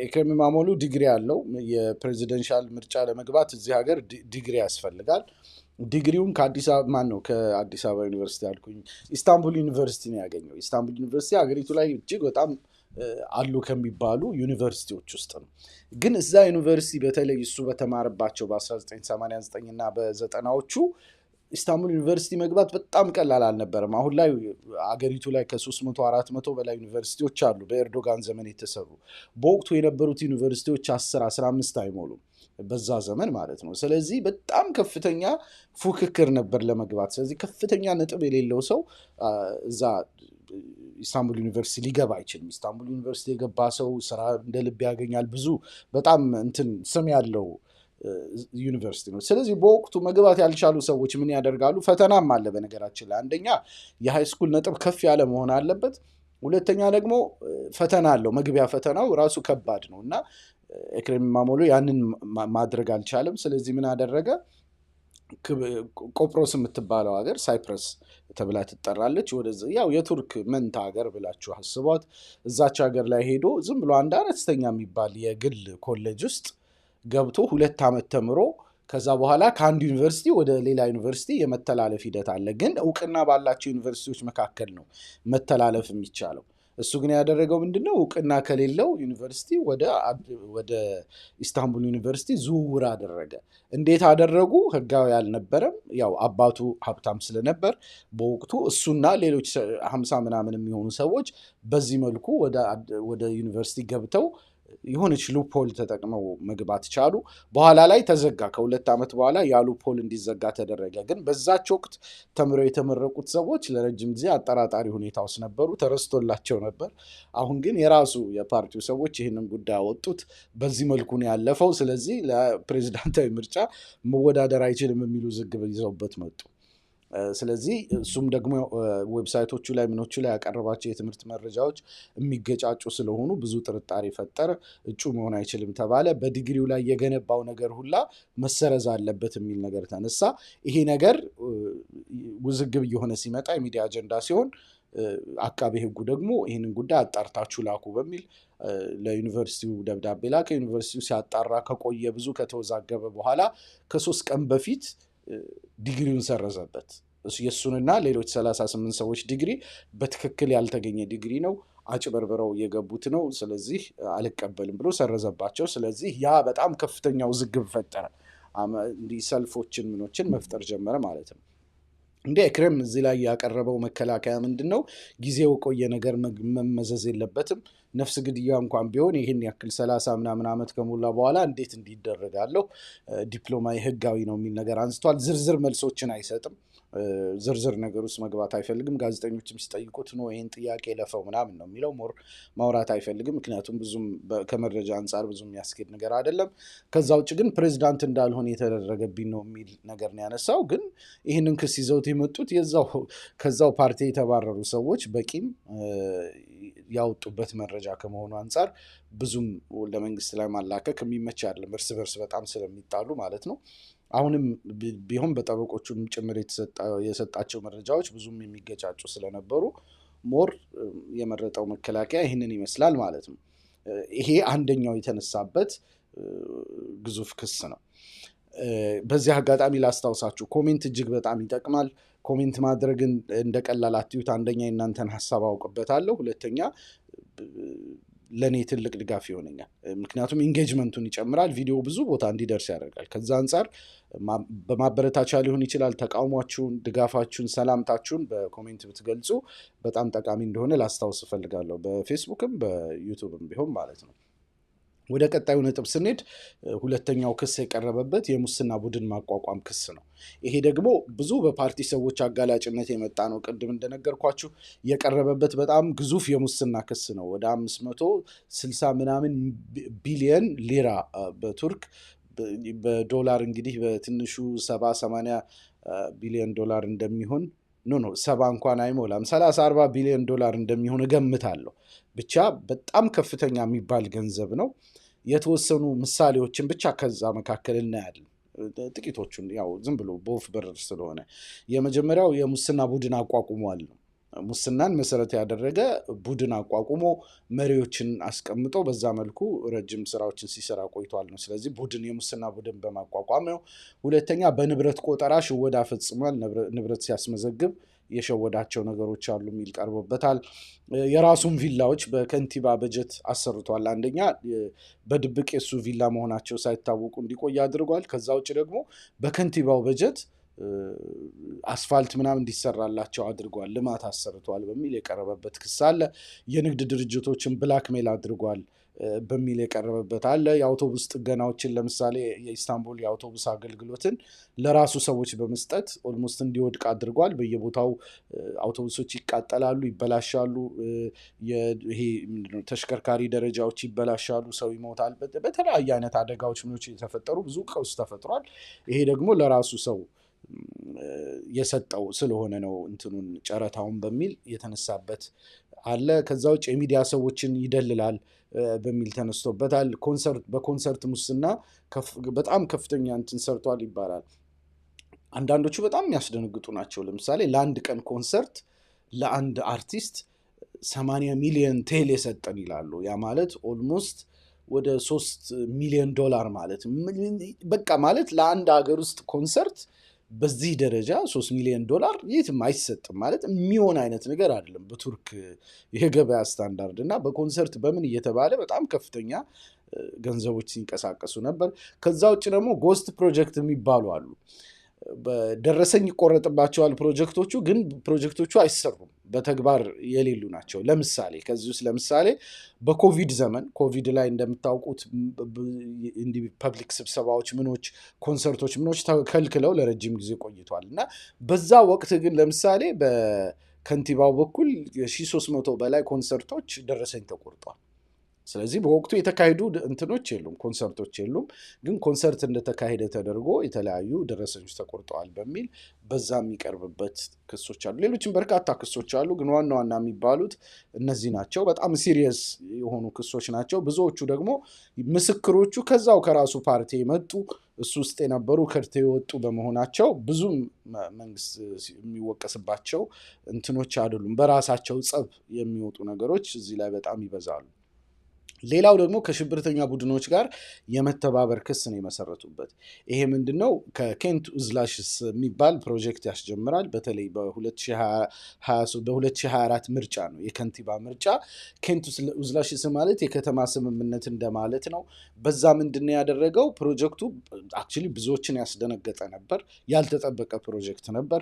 ኤክሬም ኢማሞግሉ ዲግሪ ያለው፣ የፕሬዚደንሻል ምርጫ ለመግባት እዚህ ሀገር ዲግሪ ያስፈልጋል። ዲግሪውን ከአዲስ አበባ ዩኒቨርሲቲ አልኩኝ፣ ኢስታንቡል ዩኒቨርሲቲ ነው ያገኘው። ኢስታንቡል ዩኒቨርሲቲ ሀገሪቱ ላይ እጅግ በጣም አሉ ከሚባሉ ዩኒቨርሲቲዎች ውስጥ ነው። ግን እዛ ዩኒቨርሲቲ በተለይ እሱ በተማረባቸው በ1989 እና በ90ዎቹ ኢስታንቡል ዩኒቨርሲቲ መግባት በጣም ቀላል አልነበረም። አሁን ላይ አገሪቱ ላይ ከ300-400 በላይ ዩኒቨርሲቲዎች አሉ በኤርዶጋን ዘመን የተሰሩ። በወቅቱ የነበሩት ዩኒቨርሲቲዎች 10-15 አይሞሉም በዛ ዘመን ማለት ነው። ስለዚህ በጣም ከፍተኛ ፉክክር ነበር ለመግባት። ስለዚህ ከፍተኛ ነጥብ የሌለው ሰው እዛ ኢስታንቡል ዩኒቨርሲቲ ሊገባ አይችልም። ኢስታንቡል ዩኒቨርሲቲ የገባ ሰው ስራ እንደ ልብ ያገኛል። ብዙ በጣም ስም ያለው ዩኒቨርሲቲ ነው። ስለዚህ በወቅቱ መግባት ያልቻሉ ሰዎች ምን ያደርጋሉ? ፈተናም አለ በነገራችን ላይ። አንደኛ የሃይስኩል ነጥብ ከፍ ያለ መሆን አለበት። ሁለተኛ ደግሞ ፈተና አለው። መግቢያ ፈተናው ራሱ ከባድ ነው እና ኤክሬም ኢማሞግሉ ያንን ማድረግ አልቻለም። ስለዚህ ምን አደረገ? ቆጵሮስ የምትባለው ሀገር ሳይፕረስ ተብላ ትጠራለች። ወደዛ ያው የቱርክ መንታ ሀገር ብላችሁ አስቧት። እዛች ሀገር ላይ ሄዶ ዝም ብሎ አንድ አነስተኛ የሚባል የግል ኮሌጅ ውስጥ ገብቶ 2 ዓመት ተምሮ ከዛ በኋላ ከአንድ ዩኒቨርሲቲ ወደ ሌላ ዩኒቨርሲቲ የመተላለፍ ሂደት አለ። ግን እውቅና ባላቸው ዩኒቨርሲቲዎች መካከል ነው መተላለፍ የሚቻለው። እሱ ግን ያደረገው ምንድነው? እውቅና ከሌለው ዩኒቨርሲቲ ወደ ኢስታንቡል ዩኒቨርሲቲ ዝውውር አደረገ። እንዴት አደረጉ? ህጋዊ አልነበረም። ያው አባቱ ሀብታም ስለነበር በወቅቱ እሱና ሌሎች 50 ምናምን የሚሆኑ ሰዎች በዚህ መልኩ ወደ ዩኒቨርሲቲ ገብተው የሆነች ሉፖል ተጠቅመው መግባት ቻሉ። በኋላ ላይ ተዘጋ። ከ2 ዓመት በኋላ ያ ሉፖል እንዲዘጋ ተደረገ። ግን በዛች ወቅት ተምረው የተመረቁት ሰዎች ለረጅም ጊዜ አጠራጣሪ ሁኔታ ውስጥ ነበሩ፣ ተረስቶላቸው ነበር። አሁን ግን የራሱ የፓርቲው ሰዎች ይህንን ጉዳይ አወጡት። በዚህ መልኩ ነው ያለፈው። ስለዚህ ለፕሬዚዳንታዊ ምርጫ መወዳደር አይችልም የሚሉ ዝግብ ይዘውበት መጡ። ስለዚህ እሱም ደግሞ ዌብሳይቶቹ ላይ ምኖቹ ላይ ያቀረባቸው የትምህርት መረጃዎች የሚገጫጩ ስለሆኑ ብዙ ጥርጣሬ ፈጠረ። እጩ መሆን አይችልም ተባለ። በዲግሪው ላይ የገነባው ነገር ሁላ መሰረዝ አለበት የሚል ነገር ተነሳ። ይሄ ነገር ውዝግብ እየሆነ ሲመጣ የሚዲያ አጀንዳ ሲሆን አቃቤ ሕጉ ደግሞ ይህንን ጉዳይ አጣርታችሁ ላኩ በሚል ለዩኒቨርሲቲው ደብዳቤ ላከ። ዩኒቨርሲቲው ሲያጣራ ከቆየ ብዙ ከተወዛገበ በኋላ ከ3 ቀን በፊት ዲግሪውን ሰረዘበት። የሱንና ሌሎች 38 ሰዎች ዲግሪ በትክክል ያልተገኘ ዲግሪ ነው፣ አጭበርብረው የገቡት ነው፣ ስለዚህ አልቀበልም ብሎ ሰረዘባቸው። ስለዚህ ያ በጣም ከፍተኛ ውዝግብ ፈጠረ። እንዲህ ሰልፎችን ምኖችን መፍጠር ጀመረ ማለት ነው። እንግዲህ ኤክሬም እዚህ ላይ ያቀረበው መከላከያ ምንድነው? ጊዜው ቆየ ነገር መመዘዝ የለበትም። ነፍስ ግድያ እንኳን ቢሆን ይህን ያክል 30 ምናምን ዓመት ከሞላ በኋላ እንዴት እንዲደረጋለሁ? ዲፕሎማዊ ህጋዊ ነው የሚል ነገር አንስቷል። ዝርዝር መልሶችን አይሰጥም። ዝርዝር ነገር ውስጥ መግባት አይፈልግም። ጋዜጠኞችም ሲጠይቁት ነው ይህን ጥያቄ ለፈው ምናምን ነው የሚለው። ሞር ማውራት አይፈልግም። ምክንያቱም ብዙም ከመረጃ አንጻር ብዙም የሚያስኬድ ነገር አይደለም። ከዛ ውጭ ግን ፕሬዚዳንት እንዳልሆነ የተደረገብኝ ነው የሚል ነገር ነው ያነሳው። ግን ይህንን ክስ ይዘውት የመጡት ከዛው ፓርቲ የተባረሩ ሰዎች በቂም ያወጡበት መረጃ ከመሆኑ አንጻር ብዙም ለመንግስት ላይ ማላከክ የሚመች አይደለም። እርስ በርስ በጣም ስለሚጣሉ ማለት ነው። አሁንም ቢሆን በጠበቆቹም ጭምር የሰጣቸው መረጃዎች ብዙም የሚገጫጩ ስለነበሩ ሞር የመረጠው መከላከያ ይህንን ይመስላል ማለት ነው። ይሄ አንደኛው የተነሳበት ግዙፍ ክስ ነው። በዚህ አጋጣሚ ላስታውሳችሁ፣ ኮሜንት እጅግ በጣም ይጠቅማል። ኮሜንት ማድረግን እንደቀላል አትዩት። አንደኛ የእናንተን ሀሳብ አውቅበታለሁ፣ ሁለተኛ ለእኔ ትልቅ ድጋፍ ይሆነኛል። ምክንያቱም ኢንጌጅመንቱን ይጨምራል፣ ቪዲዮ ብዙ ቦታ እንዲደርስ ያደርጋል። ከዛ አንጻር በማበረታቻ ሊሆን ይችላል። ተቃውሟችሁን፣ ድጋፋችሁን፣ ሰላምታችሁን በኮሜንት ብትገልጹ በጣም ጠቃሚ እንደሆነ ላስታውስ እፈልጋለሁ። በፌስቡክም በዩቱብም ቢሆን ማለት ነው። ወደ ቀጣዩ ነጥብ ስንሄድ ሁለተኛው ክስ የቀረበበት የሙስና ቡድን ማቋቋም ክስ ነው። ይሄ ደግሞ ብዙ በፓርቲ ሰዎች አጋላጭነት የመጣ ነው። ቅድም እንደነገርኳችሁ የቀረበበት በጣም ግዙፍ የሙስና ክስ ነው። ወደ 560 ምናምን ቢሊየን ሊራ በቱርክ በዶላር እንግዲህ በትንሹ 70-80 ቢሊዮን ዶላር እንደሚሆን ሰባ እንኳን አይሞላም 30-40 ቢሊዮን ዶላር እንደሚሆን እገምታለሁ። ብቻ በጣም ከፍተኛ የሚባል ገንዘብ ነው። የተወሰኑ ምሳሌዎችን ብቻ ከዛ መካከል እናያለን። ጥቂቶቹን ያው ዝም ብሎ በወፍ በረር ስለሆነ የመጀመሪያው የሙስና ቡድን አቋቁሟል ነው። ሙስናን መሰረት ያደረገ ቡድን አቋቁሞ መሪዎችን አስቀምጦ በዛ መልኩ ረጅም ስራዎችን ሲሰራ ቆይቷል ነው። ስለዚህ የሙስና ቡድን በማቋቋም ነው። ሁለተኛ በንብረት ቆጠራ ሽወዳ ፈጽሟል። ንብረት ሲያስመዘግብ የሸወዳቸው ነገሮች አሉ የሚል ቀርቦበታል። የራሱን ቪላዎች በከንቲባ በጀት አሰርቷል። አንደኛ በድብቅ የሱ ቪላ መሆናቸው ሳይታወቁ እንዲቆይ አድርጓል። ከዛ ውጭ ደግሞ በከንቲባው በጀት አስፋልት ምናምን እንዲሰራላቸው አድርጓል፣ ልማት አሰርቷል በሚል የቀረበበት ክስ አለ። የንግድ ድርጅቶችን ብላክሜል አድርጓል በሚል የቀረበበት አለ። የአውቶቡስ ጥገናዎችን ለምሳሌ የኢስታንቡል የአውቶቡስ አገልግሎትን ለራሱ ሰዎች በመስጠት ኦልሞስት እንዲወድቅ አድርጓል። በየቦታው አውቶቡሶች ይቃጠላሉ፣ ይበላሻሉ። ይሄ ተሽከርካሪ ደረጃዎች ይበላሻሉ፣ ሰው ይሞታል። በተለያየ አይነት አደጋዎች ምኖች የተፈጠሩ ብዙ ቀውስ ተፈጥሯል። ይሄ ደግሞ ለራሱ ሰው የሰጠው ስለሆነ ነው እንትኑን ጨረታውን በሚል የተነሳበት አለ። ከዛ ውጭ የሚዲያ ሰዎችን ይደልላል በሚል ተነስቶበታል። በኮንሰርት ሙስና በጣም ከፍተኛ እንትን ሰርቷል ይባላል። አንዳንዶቹ በጣም የሚያስደነግጡ ናቸው። ለምሳሌ ለአንድ ቀን ኮንሰርት ለአንድ አርቲስት 80 ሚሊዮን ቴል የሰጠን ይላሉ። ያ ማለት ኦልሞስት ወደ 3 ሚሊዮን ዶላር ማለት በቃ ማለት ለአንድ ሀገር ውስጥ ኮንሰርት በዚህ ደረጃ 3 ሚሊዮን ዶላር የትም አይሰጥም ማለት የሚሆን አይነት ነገር አይደለም በቱርክ የገበያ ስታንዳርድ። እና በኮንሰርት በምን እየተባለ በጣም ከፍተኛ ገንዘቦች ሲንቀሳቀሱ ነበር። ከዛ ውጭ ደግሞ ጎስት ፕሮጀክት የሚባሉ አሉ። ደረሰኝ ይቆረጥባቸዋል ፕሮጀክቶቹ፣ ግን ፕሮጀክቶቹ አይሰሩም፣ በተግባር የሌሉ ናቸው። ለምሳሌ ከዚህ ውስጥ ለምሳሌ በኮቪድ ዘመን ኮቪድ ላይ እንደምታውቁት እንዲህ ፐብሊክ ስብሰባዎች ምኖች ኮንሰርቶች ምኖች ተከልክለው ለረጅም ጊዜ ቆይቷል። እና በዛ ወቅት ግን ለምሳሌ በከንቲባው በኩል 1300 በላይ ኮንሰርቶች ደረሰኝ ተቆርጧል። ስለዚህ በወቅቱ የተካሄዱ እንትኖች የሉም፣ ኮንሰርቶች የሉም፣ ግን ኮንሰርት እንደተካሄደ ተደርጎ የተለያዩ ደረሰኞች ተቆርጠዋል በሚል በዛ የሚቀርብበት ክሶች አሉ። ሌሎችም በርካታ ክሶች አሉ፣ ግን ዋና ዋና የሚባሉት እነዚህ ናቸው። በጣም ሲሪየስ የሆኑ ክሶች ናቸው። ብዙዎቹ ደግሞ ምስክሮቹ ከዛው ከራሱ ፓርቲ የመጡ እሱ ውስጥ የነበሩ ከድተው የወጡ በመሆናቸው ብዙም መንግስት የሚወቀስባቸው እንትኖች አይደሉም። በራሳቸው ጸብ የሚወጡ ነገሮች እዚህ ላይ በጣም ይበዛሉ። ሌላው ደግሞ ከሽብርተኛ ቡድኖች ጋር የመተባበር ክስ ነው የመሰረቱበት። ይሄ ምንድነው? ከኬንት ኡዝላሽስ የሚባል ፕሮጀክት ያስጀምራል። በተለይ በ2024 ምርጫ ነው የከንቲባ ምርጫ። ኬንት ኡዝላሽስ ማለት የከተማ ስምምነት እንደማለት ነው። በዛ ምንድነው ያደረገው? ፕሮጀክቱ አክቹዋሊ ብዙዎችን ያስደነገጠ ነበር፣ ያልተጠበቀ ፕሮጀክት ነበር።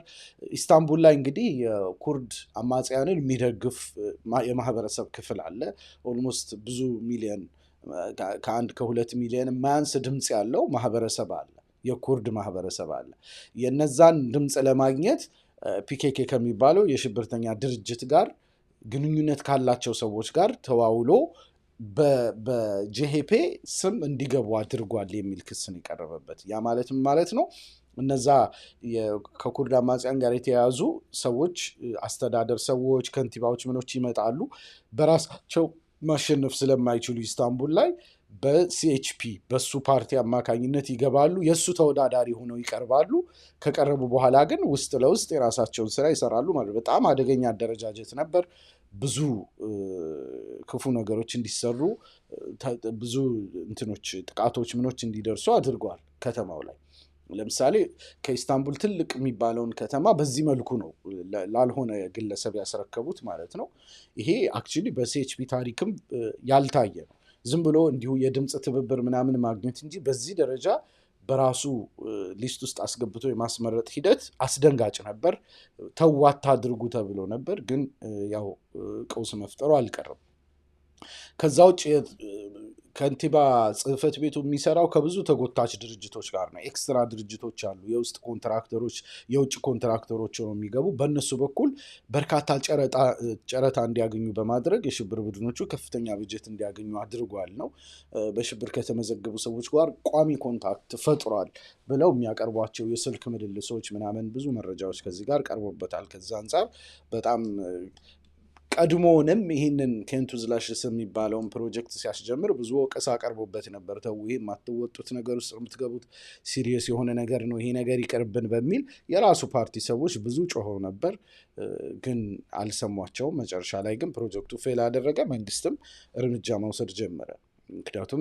ኢስታንቡል ላይ እንግዲህ የኩርድ አማጽያንን የሚደግፍ የማህበረሰብ ክፍል አለ። ኦልሞስት ብዙ ሚሊዮን ከ1-2 ሚሊዮን የማያንስ ድምፅ ያለው ማህበረሰብ አለ፣ የኩርድ ማህበረሰብ አለ። የነዛን ድምፅ ለማግኘት ፒኬኬ ከሚባለው የሽብርተኛ ድርጅት ጋር ግንኙነት ካላቸው ሰዎች ጋር ተዋውሎ በጄሄፔ ስም እንዲገቡ አድርጓል የሚል ክስ ነው የቀረበበት። ያ ማለትም ማለት ነው እነዛ ከኩርድ አማጽያን ጋር የተያያዙ ሰዎች፣ አስተዳደር ሰዎች፣ ከንቲባዎች ምኖች ይመጣሉ። በራሳቸው ማሸነፍ ስለማይችሉ ኢስታንቡል ላይ በሲኤችፒ በሱ ፓርቲ አማካኝነት ይገባሉ። የሱ ተወዳዳሪ ሆነው ይቀርባሉ። ከቀረቡ በኋላ ግን ውስጥ ለውስጥ የራሳቸውን ስራ ይሰራሉ ማለት። በጣም አደገኛ አደረጃጀት ነበር። ብዙ ክፉ ነገሮች እንዲሰሩ፣ ብዙ እንትኖች ጥቃቶች ምኖች እንዲደርሱ አድርጓል ከተማው ላይ። ለምሳሌ ከኢስታንቡል ትልቅ የሚባለውን ከተማ በዚህ መልኩ ነው ላልሆነ ግለሰብ ያስረከቡት ማለት ነው። ይሄ አክቹዋሊ በሲኤችፒ ታሪክም ያልታየ ነው። ዝም ብሎ እንዲሁ የድምፅ ትብብር ምናምን ማግኘት እንጂ በዚህ ደረጃ በራሱ ሊስት ውስጥ አስገብቶ የማስመረጥ ሂደት አስደንጋጭ ነበር። ተዋት አድርጉ ተብሎ ነበር፣ ግን ያው ቀውስ መፍጠሩ አልቀረም። ከዛ ውጭ ከንቲባ ጽህፈት ቤቱ የሚሰራው ከብዙ ተጎታች ድርጅቶች ጋር ነው። ኤክስትራ ድርጅቶች አሉ፣ የውስጥ ኮንትራክተሮች፣ የውጭ ኮንትራክተሮች ነው የሚገቡ። በእነሱ በኩል በርካታ ጨረታ እንዲያገኙ በማድረግ የሽብር ቡድኖቹ ከፍተኛ በጀት እንዲያገኙ አድርጓል ነው። በሽብር ከተመዘገቡ ሰዎች ጋር ቋሚ ኮንታክት ፈጥሯል ብለው የሚያቀርቧቸው የስልክ ምልልሶች ምናምን ብዙ መረጃዎች ከዚህ ጋር ቀርቦበታል። ከዛ አንጻር በጣም ቀድሞውንም ይህንን ኬንት ኡዝላሽስ የሚባለውን ፕሮጀክት ሲያስጀምር ብዙ ወቀሳ ቀርቦበት ነበር። ተው ይሄ የማትወጡት ነገር ውስጥ የምትገቡት ሲሪየስ የሆነ ነገር ነው፣ ይሄ ነገር ይቅርብን በሚል የራሱ ፓርቲ ሰዎች ብዙ ጮኸው ነበር፣ ግን አልሰሟቸውም። መጨረሻ ላይ ግን ፕሮጀክቱ ፌል አደረገ። መንግስትም እርምጃ መውሰድ ጀመረ። ምክንያቱም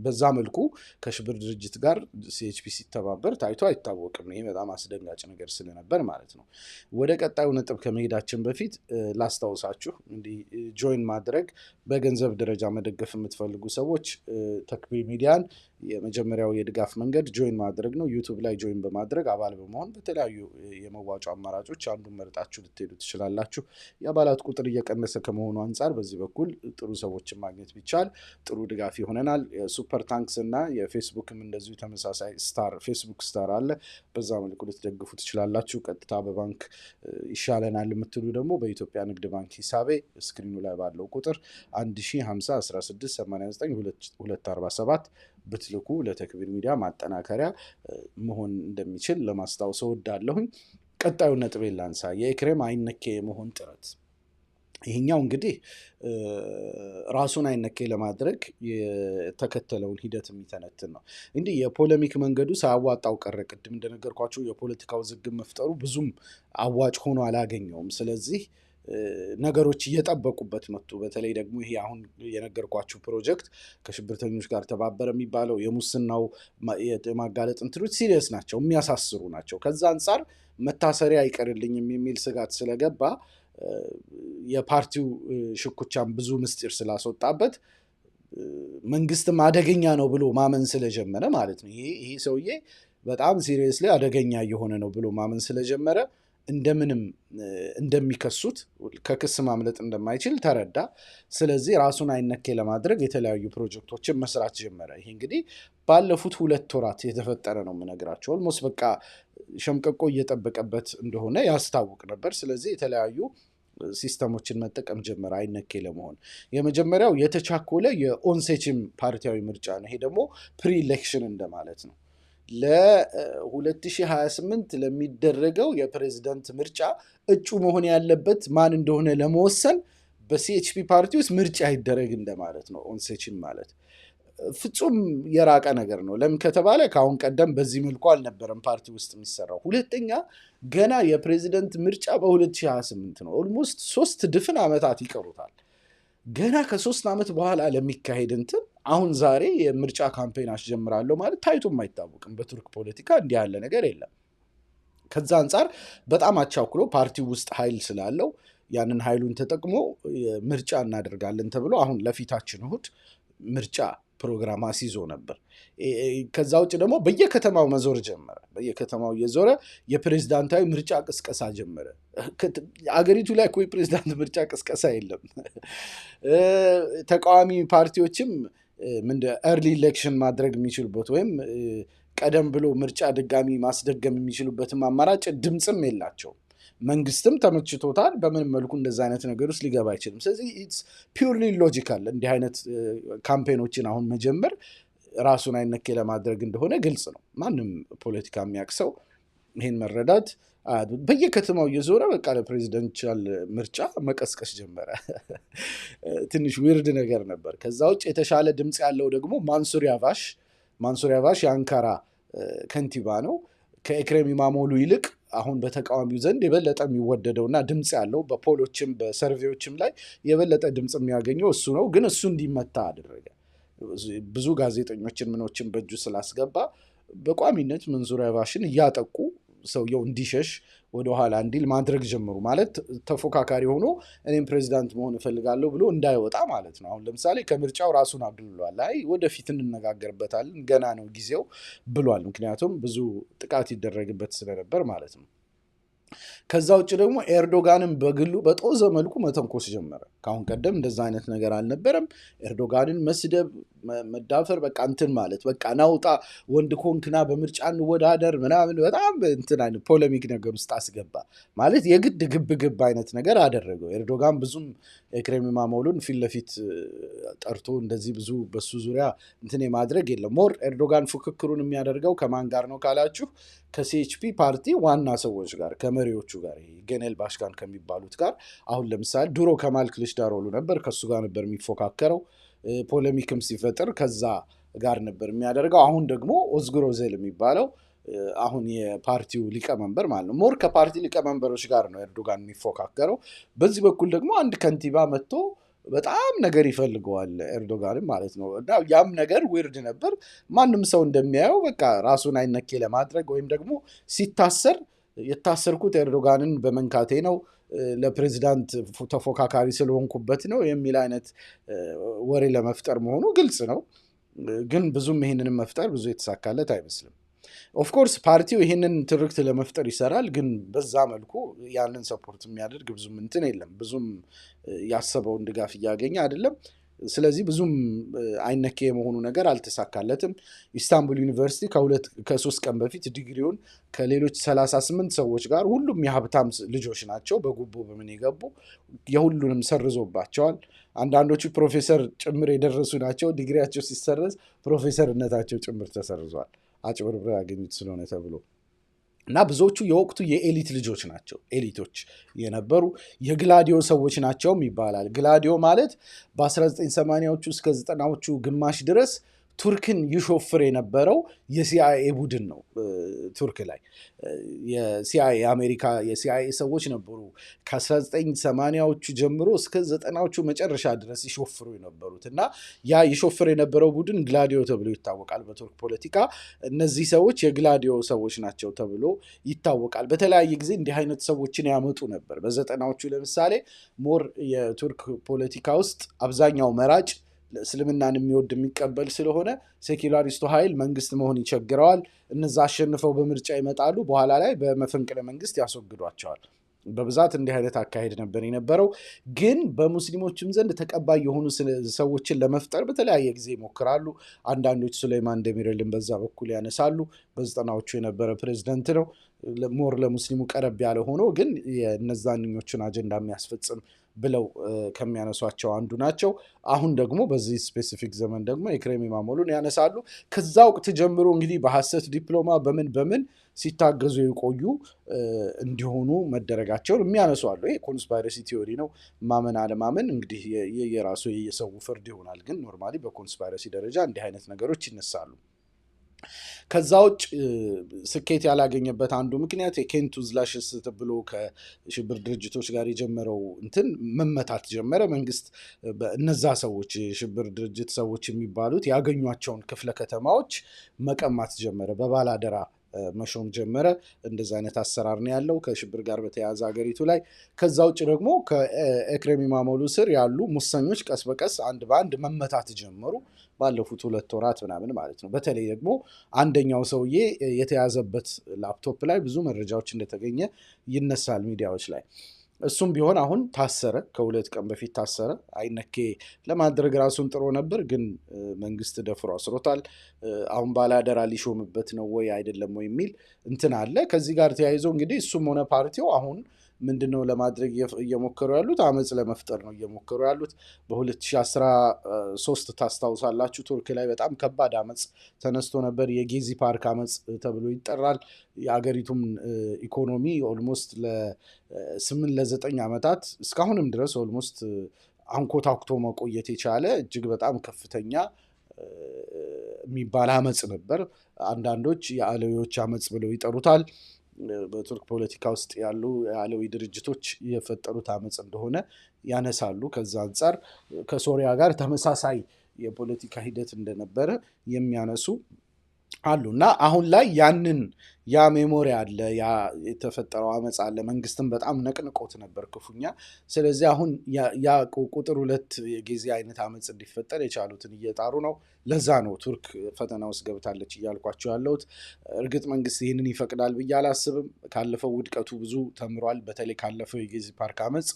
በዛ መልኩ ከሽብር ድርጅት ጋር ሲኤችፒ ሲተባበር ታይቶ አይታወቅም። ይሄ በጣም አስደንጋጭ ነገር ስለነበር ማለት ነው። ወደ ቀጣዩ ነጥብ ከመሄዳችን በፊት ላስታውሳችሁ እንዲህ ጆይን ማድረግ በገንዘብ ደረጃ መደገፍ የምትፈልጉ ሰዎች ተክቢር ሚዲያን የመጀመሪያው የድጋፍ መንገድ ጆይን ማድረግ ነው። ዩቱብ ላይ ጆይን በማድረግ አባል በመሆን በተለያዩ የመዋጮ አማራጮች አንዱን መርጣችሁ ልትሄዱ ትችላላችሁ። የአባላት ቁጥር እየቀነሰ ከመሆኑ አንጻር በዚህ በኩል ጥሩ ሰዎችን ማግኘት ቢቻል ጥሩ ድጋፍ ይሆነናል። የሱፐር ታንክስ እና የፌስቡክም እንደዚሁ ተመሳሳይ ፌስቡክ ስታር አለ። በዛ መልኩ ልትደግፉ ትችላላችሁ። ቀጥታ በባንክ ይሻለናል የምትሉ ደግሞ በኢትዮጵያ ንግድ ባንክ ሂሳቤ ስክሪኑ ላይ ባለው ቁጥር 10501689 ብትልኩ ለተክቢር ሚዲያ ማጠናከሪያ መሆን እንደሚችል ለማስታወስ እወዳለሁኝ። ቀጣዩ ነጥብ ላንሳ፣ የኤክሬም አይነኬ የመሆን ጥረት። ይሄኛው እንግዲህ ራሱን አይነኬ ለማድረግ የተከተለውን ሂደት የሚተነትን ነው። እንዲህ የፖለሚክ መንገዱ ሳያዋጣው ቀረ። ቅድም እንደነገርኳቸው የፖለቲካው ዝግብ መፍጠሩ ብዙም አዋጭ ሆኖ አላገኘውም። ስለዚህ ነገሮች እየጠበቁበት መጡ። በተለይ ደግሞ ይሄ አሁን የነገርኳችሁ ፕሮጀክት ከሽብርተኞች ጋር ተባበረ የሚባለው የሙስናው የማጋለጥ እንትኖች ሲሪየስ ናቸው፣ የሚያሳስሩ ናቸው። ከዛ አንጻር መታሰሪያ አይቀርልኝም የሚል ስጋት ስለገባ የፓርቲው ሽኩቻም ብዙ ምስጢር ስላስወጣበት መንግስትም አደገኛ ነው ብሎ ማመን ስለጀመረ ማለት ነው። ይሄ ሰውዬ በጣም ሲሪየስሊ አደገኛ እየሆነ ነው ብሎ ማመን ስለጀመረ እንደምንም እንደሚከሱት ከክስ ማምለጥ እንደማይችል ተረዳ። ስለዚህ ራሱን አይነኬ ለማድረግ የተለያዩ ፕሮጀክቶችን መስራት ጀመረ። ይሄ እንግዲህ ባለፉት 2 ወራት የተፈጠረ ነው የምነግራቸው። ኦልሞስት በቃ ሸምቀቆ እየጠበቀበት እንደሆነ ያስታውቅ ነበር። ስለዚህ የተለያዩ ሲስተሞችን መጠቀም ጀመረ አይነኬ ለመሆን። የመጀመሪያው የተቻኮለ የኦንሴችም ፓርቲያዊ ምርጫ ነው። ይሄ ደግሞ ፕሪ ኢሌክሽን እንደማለት ነው። ለ2028 ለሚደረገው የፕሬዝዳንት ምርጫ እጩ መሆን ያለበት ማን እንደሆነ ለመወሰን በሲኤችፒ ፓርቲ ውስጥ ምርጫ ይደረግ እንደማለት ነው። ኦንሴችን ማለት ፍጹም የራቀ ነገር ነው። ለምን ከተባለ ከአሁን ቀደም በዚህ መልኩ አልነበረም ፓርቲ ውስጥ የሚሰራው። ሁለተኛ ገና የፕሬዝዳንት ምርጫ በ2028 ነው። ኦልሞስት 3 ድፍን ዓመታት ይቀሩታል። ገና ከ3 ዓመት በኋላ ለሚካሄድ እንትን አሁን ዛሬ የምርጫ ካምፔን አስጀምራለሁ ማለት ታይቶም አይታወቅም። በቱርክ ፖለቲካ እንዲህ ያለ ነገር የለም። ከዛ አንጻር በጣም አቻኩሎ ፓርቲው ውስጥ ኃይል ስላለው ያንን ኃይሉን ተጠቅሞ ምርጫ እናደርጋለን ተብሎ አሁን ለፊታችን እሁድ ምርጫ ፕሮግራም አስይዞ ነበር። ከዛ ውጭ ደግሞ በየከተማው መዞር ጀመረ። በየከተማው እየዞረ የፕሬዝዳንታዊ ምርጫ ቅስቀሳ ጀመረ። አገሪቱ ላይ እኮ የፕሬዝዳንት ምርጫ ቅስቀሳ የለም። ተቃዋሚ ፓርቲዎችም ኤርሊ ኢሌክሽን ማድረግ የሚችሉበት ወይም ቀደም ብሎ ምርጫ ድጋሚ ማስደገም የሚችሉበትም አማራጭ ድምፅም የላቸው። መንግስትም ተመችቶታል። በምንም መልኩ እንደዛ አይነት ነገር ውስጥ ሊገባ አይችልም። ስለዚህ ኢትስ ፒውርሊ ሎጂካል እንዲህ አይነት ካምፔኖችን አሁን መጀመር ራሱን አይነኬ ለማድረግ እንደሆነ ግልጽ ነው። ማንም ፖለቲካ የሚያቅሰው ይህን መረዳት በየከተማው እየዞረ በቃ ለፕሬዚደንሻል ምርጫ መቀስቀስ ጀመረ። ትንሽ ዊርድ ነገር ነበር። ከዛ ውጭ የተሻለ ድምፅ ያለው ደግሞ ማንሱር ያቫሽ የአንካራ ከንቲባ ነው። ከኤክሬም ኢማሞግሉ ይልቅ አሁን በተቃዋሚው ዘንድ የበለጠ የሚወደደውና ድምፅ ያለው በፖሎችም በሰርቬዎችም ላይ የበለጠ ድምፅ የሚያገኘው እሱ ነው። ግን እሱ እንዲመታ አደረገ። ብዙ ጋዜጠኞችን ምኖችን በእጁ ስላስገባ በቋሚነት መንሱር ያቫሽን እያጠቁ ሰውየው እንዲሸሽ ወደኋላ እንዲል ማድረግ ጀመሩ። ማለት ተፎካካሪ ሆኖ እኔም ፕሬዚዳንት መሆን እፈልጋለሁ ብሎ እንዳይወጣ ማለት ነው። አሁን ለምሳሌ ከምርጫው ራሱን አግልሏል። አይ ወደፊት እንነጋገርበታለን ገና ነው ጊዜው ብሏል። ምክንያቱም ብዙ ጥቃት ይደረግበት ስለነበር ማለት ነው። ከዛ ውጭ ደግሞ ኤርዶጋንን በግሉ በጦዘ መልኩ መተንኮስ ጀመረ። ካሁን ቀደም እንደዛ አይነት ነገር አልነበረም። ኤርዶጋንን መስደብ፣ መዳፈር፣ በቃ እንትን ማለት በቃ ናውጣ ወንድ ኮንክና በምርጫ እንወዳደር ምናምን በጣም እንትን አይነት ፖለሚክ ነገር ውስጥ አስገባ። ማለት የግድ ግብ አይነት ነገር አደረገው። ኤርዶጋን ብዙም ኤክሬም ኢማሞግሉን ፊት ለፊት ጠርቶ እንደዚህ ብዙ በሱ ዙሪያ እንትን ማድረግ የለም። ሞር ኤርዶጋን ፉክክሩን የሚያደርገው ከማን ጋር ነው ካላችሁ ከሲኤችፒ ፓርቲ ዋና ሰዎች ጋር ከመሪዎቹ ጋር ገኔል ባሽካን ከሚባሉት ጋር። አሁን ለምሳሌ ድሮ ከማል ክሊችዳሮግሉ ነበር፣ ከሱ ጋር ነበር የሚፎካከረው። ፖለሚክም ሲፈጥር ከዛ ጋር ነበር የሚያደርገው። አሁን ደግሞ ኦዝጉር ኦዜል የሚባለው አሁን የፓርቲው ሊቀመንበር ማለት ነው። ሞር ከፓርቲ ሊቀመንበሮች ጋር ነው ኤርዶጋን የሚፎካከረው። በዚህ በኩል ደግሞ አንድ ከንቲባ መጥቶ በጣም ነገር ይፈልገዋል ኤርዶጋንም ማለት ነው። እና ያም ነገር ዊርድ ነበር። ማንም ሰው እንደሚያየው በቃ ራሱን አይነኬ ለማድረግ ወይም ደግሞ ሲታሰር የታሰርኩት ኤርዶጋንን በመንካቴ ነው፣ ለፕሬዚዳንት ተፎካካሪ ስለሆንኩበት ነው የሚል አይነት ወሬ ለመፍጠር መሆኑ ግልጽ ነው። ግን ብዙም ይሄንንም መፍጠር ብዙ የተሳካለት አይመስልም። ኦፍኮርስ ፓርቲው ይህንን ትርክት ለመፍጠር ይሰራል፣ ግን በዛ መልኩ ያንን ሰፖርት የሚያደርግ ብዙም እንትን የለም። ብዙም ያሰበውን ድጋፍ እያገኘ አይደለም። ስለዚህ ብዙም አይነኬ የመሆኑ ነገር አልተሳካለትም። ኢስታንቡል ዩኒቨርሲቲ ከ3 ቀን በፊት ዲግሪውን ከሌሎች 38 ሰዎች ጋር ሁሉም የሀብታም ልጆች ናቸው በጉቦ በምን የገቡ የሁሉንም ሰርዞባቸዋል። አንዳንዶቹ ፕሮፌሰር ጭምር የደረሱ ናቸው። ዲግሪያቸው ሲሰረዝ ፕሮፌሰርነታቸው ጭምር ተሰርዟል፣ አጭበርብረው ያገኙት ስለሆነ ተብሎ እና ብዙዎቹ የወቅቱ የኤሊት ልጆች ናቸው። ኤሊቶች የነበሩ የግላዲዮ ሰዎች ናቸውም ይባላል። ግላዲዮ ማለት በ1980ዎቹ እስከ 90ዎቹ ግማሽ ድረስ ቱርክን ይሾፍር የነበረው የሲአይኤ ቡድን ነው። ቱርክ ላይ የሲአይኤ የአሜሪካ የሲአይኤ ሰዎች ነበሩ ከ1980ዎቹ ጀምሮ እስከ 90ዎቹ መጨረሻ ድረስ ይሾፍሩ የነበሩት እና ያ ይሾፍር የነበረው ቡድን ግላዲዮ ተብሎ ይታወቃል በቱርክ ፖለቲካ። እነዚህ ሰዎች የግላዲዮ ሰዎች ናቸው ተብሎ ይታወቃል። በተለያየ ጊዜ እንዲህ አይነት ሰዎችን ያመጡ ነበር። በ90ዎቹ ለምሳሌ ሞር የቱርክ ፖለቲካ ውስጥ አብዛኛው መራጭ እስልምናን የሚወድ የሚቀበል ስለሆነ ሴኩላሪስቱ ኃይል መንግስት መሆን ይቸግረዋል። እነዛ አሸንፈው በምርጫ ይመጣሉ፣ በኋላ ላይ በመፈንቅለ መንግስት ያስወግዷቸዋል። በብዛት እንዲህ አይነት አካሄድ ነበር የነበረው። ግን በሙስሊሞችም ዘንድ ተቀባይ የሆኑ ሰዎችን ለመፍጠር በተለያየ ጊዜ ይሞክራሉ። አንዳንዶች ሱሌይማን ደሚረልን በዛ በኩል ያነሳሉ። በ90ዎቹ የነበረ ፕሬዝደንት ነው። ሞር ለሙስሊሙ ቀረብ ያለ ሆኖ ግን የነዛኞቹን አጀንዳ የሚያስፈጽም ብለው ከሚያነሷቸው አንዱ ናቸው። አሁን ደግሞ በዚህ ስፔሲፊክ ዘመን ደግሞ የኢክሬም ኢማሞሉን ያነሳሉ። ከዛ ወቅት ጀምሮ እንግዲህ በሐሰት ዲፕሎማ በምን ሲታገዙ የቆዩ እንዲሆኑ መደረጋቸውን የሚያነሱ አሉ። ይሄ ኮንስፓይረሲ ቲዮሪ ነው። ማመን አለማመን እንግዲህ የራሱ የሰው ፍርድ ይሆናል። ግን ኖርማሊ በኮንስፓይረሲ ደረጃ እንዲህ አይነት ነገሮች ይነሳሉ። ከዛ ውጭ ስኬት ያላገኘበት አንዱ ምክንያት የኬንቱ ዝላሽስ ተብሎ ከሽብር ድርጅቶች ጋር የጀመረው እንትን መመታት ጀመረ። መንግስት እነዛ ሰዎች የሽብር ድርጅት ሰዎች የሚባሉት ያገኟቸውን ክፍለ ከተማዎች መቀማት ጀመረ፣ በባላደራ መሾም ጀመረ። እንደዛ አይነት አሰራር ነው ያለው ከሽብር ጋር በተያያዘ ሀገሪቱ ላይ። ከዛ ውጭ ደግሞ ከኤክሬም ኢማሞሉ ስር ያሉ ሙሰኞች ቀስ በቀስ አንድ በአንድ መመታት ጀመሩ ባለፉት 2 ወራት ምናምን ማለት ነው። በተለይ ደግሞ አንደኛው ሰውዬ የተያዘበት ላፕቶፕ ላይ ብዙ መረጃዎች እንደተገኘ ይነሳል ሚዲያዎች ላይ። እሱም ቢሆን አሁን ታሰረ፣ ከ2 ቀን በፊት ታሰረ። አይነኬ ለማድረግ ራሱን ጥሮ ነበር፣ ግን መንግስት ደፍሮ አስሮታል። አሁን ባላደራ ሊሾምበት ነው ወይ አይደለም ወይ የሚል እንትን አለ። ከዚህ ጋር ተያይዞ እንግዲህ እሱም ሆነ ፓርቲው አሁን ምንድነው ለማድረግ እየሞከሩ ያሉት? አመፅ ለመፍጠር ነው እየሞከሩ ያሉት። በ2013 ታስታውሳላችሁ ቱርክ ላይ በጣም ከባድ አመፅ ተነስቶ ነበር። የጌዚ ፓርክ አመፅ ተብሎ ይጠራል። የአገሪቱም ኢኮኖሚ ኦልሞስት ለ8 ለ9 ዓመታት እስካሁንም ድረስ ኦልሞስት አንኮታኩቶ መቆየት የቻለ እጅግ በጣም ከፍተኛ የሚባል አመፅ ነበር። አንዳንዶች የአለዊዎች አመፅ ብለው ይጠሩታል። በቱርክ ፖለቲካ ውስጥ ያሉ የአለዊ ድርጅቶች የፈጠሩት አመፅ እንደሆነ ያነሳሉ። ከዛ አንጻር ከሶሪያ ጋር ተመሳሳይ የፖለቲካ ሂደት እንደነበረ የሚያነሱ አሉ እና አሁን ላይ ያ ሜሞሪ አለ፣ ያ የተፈጠረው አመፅ አለ። መንግስትን በጣም ነቅንቆት ነበር ክፉኛ። ስለዚህ አሁን ያ ቁጥር 2 የጊዜ አይነት አመፅ እንዲፈጠር የቻሉትን እየጣሩ ነው። ለዛ ነው ቱርክ ፈተና ውስጥ ገብታለች እያልኳቸው ያለሁት። እርግጥ መንግስት ይህንን ይፈቅዳል ብዬ አላስብም። ካለፈው ውድቀቱ ብዙ ተምሯል። በተለይ ካለፈው የጌዚ ፓርክ አመፅ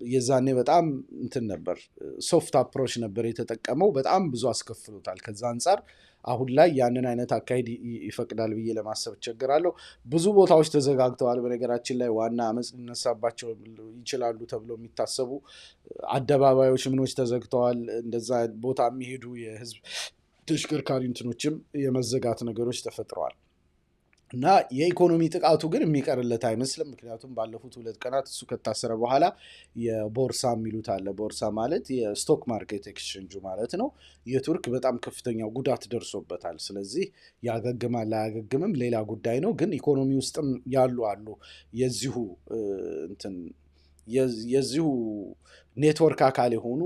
የዛኔ በጣም እንትን ነበር፣ ሶፍት አፕሮች ነበር የተጠቀመው። በጣም ብዙ አስከፍሎታል። ከዛ አንጻር አሁን ላይ ያንን አይነት አካሄድ ይፈቅዳል ብዬ ለማሰብ እቸገራለሁ። ብዙ ቦታዎች ተዘጋግተዋል። በነገራችን ላይ ዋና አመፅ ሊነሳባቸው ይችላሉ ተብሎ የሚታሰቡ አደባባዮች ምኖች ተዘግተዋል። እንደዛ ቦታ የሚሄዱ የህዝብ ተሽከርካሪ እንትኖችም የመዘጋት ነገሮች ተፈጥረዋል። እና የኢኮኖሚ ጥቃቱ ግን የሚቀርለት አይመስልም። ምክንያቱም ባለፉት 2 ቀናት እሱ ከታሰረ በኋላ የቦርሳ የሚሉት አለ። ቦርሳ ማለት የስቶክ ማርኬት ኤክስቼንጁ ማለት ነው። የቱርክ በጣም ከፍተኛው ጉዳት ደርሶበታል። ስለዚህ ያገግማል አያገግምም ሌላ ጉዳይ ነው። ግን ኢኮኖሚ ውስጥም ያሉ አሉ የዚሁ ኔትወርክ አካል የሆኑ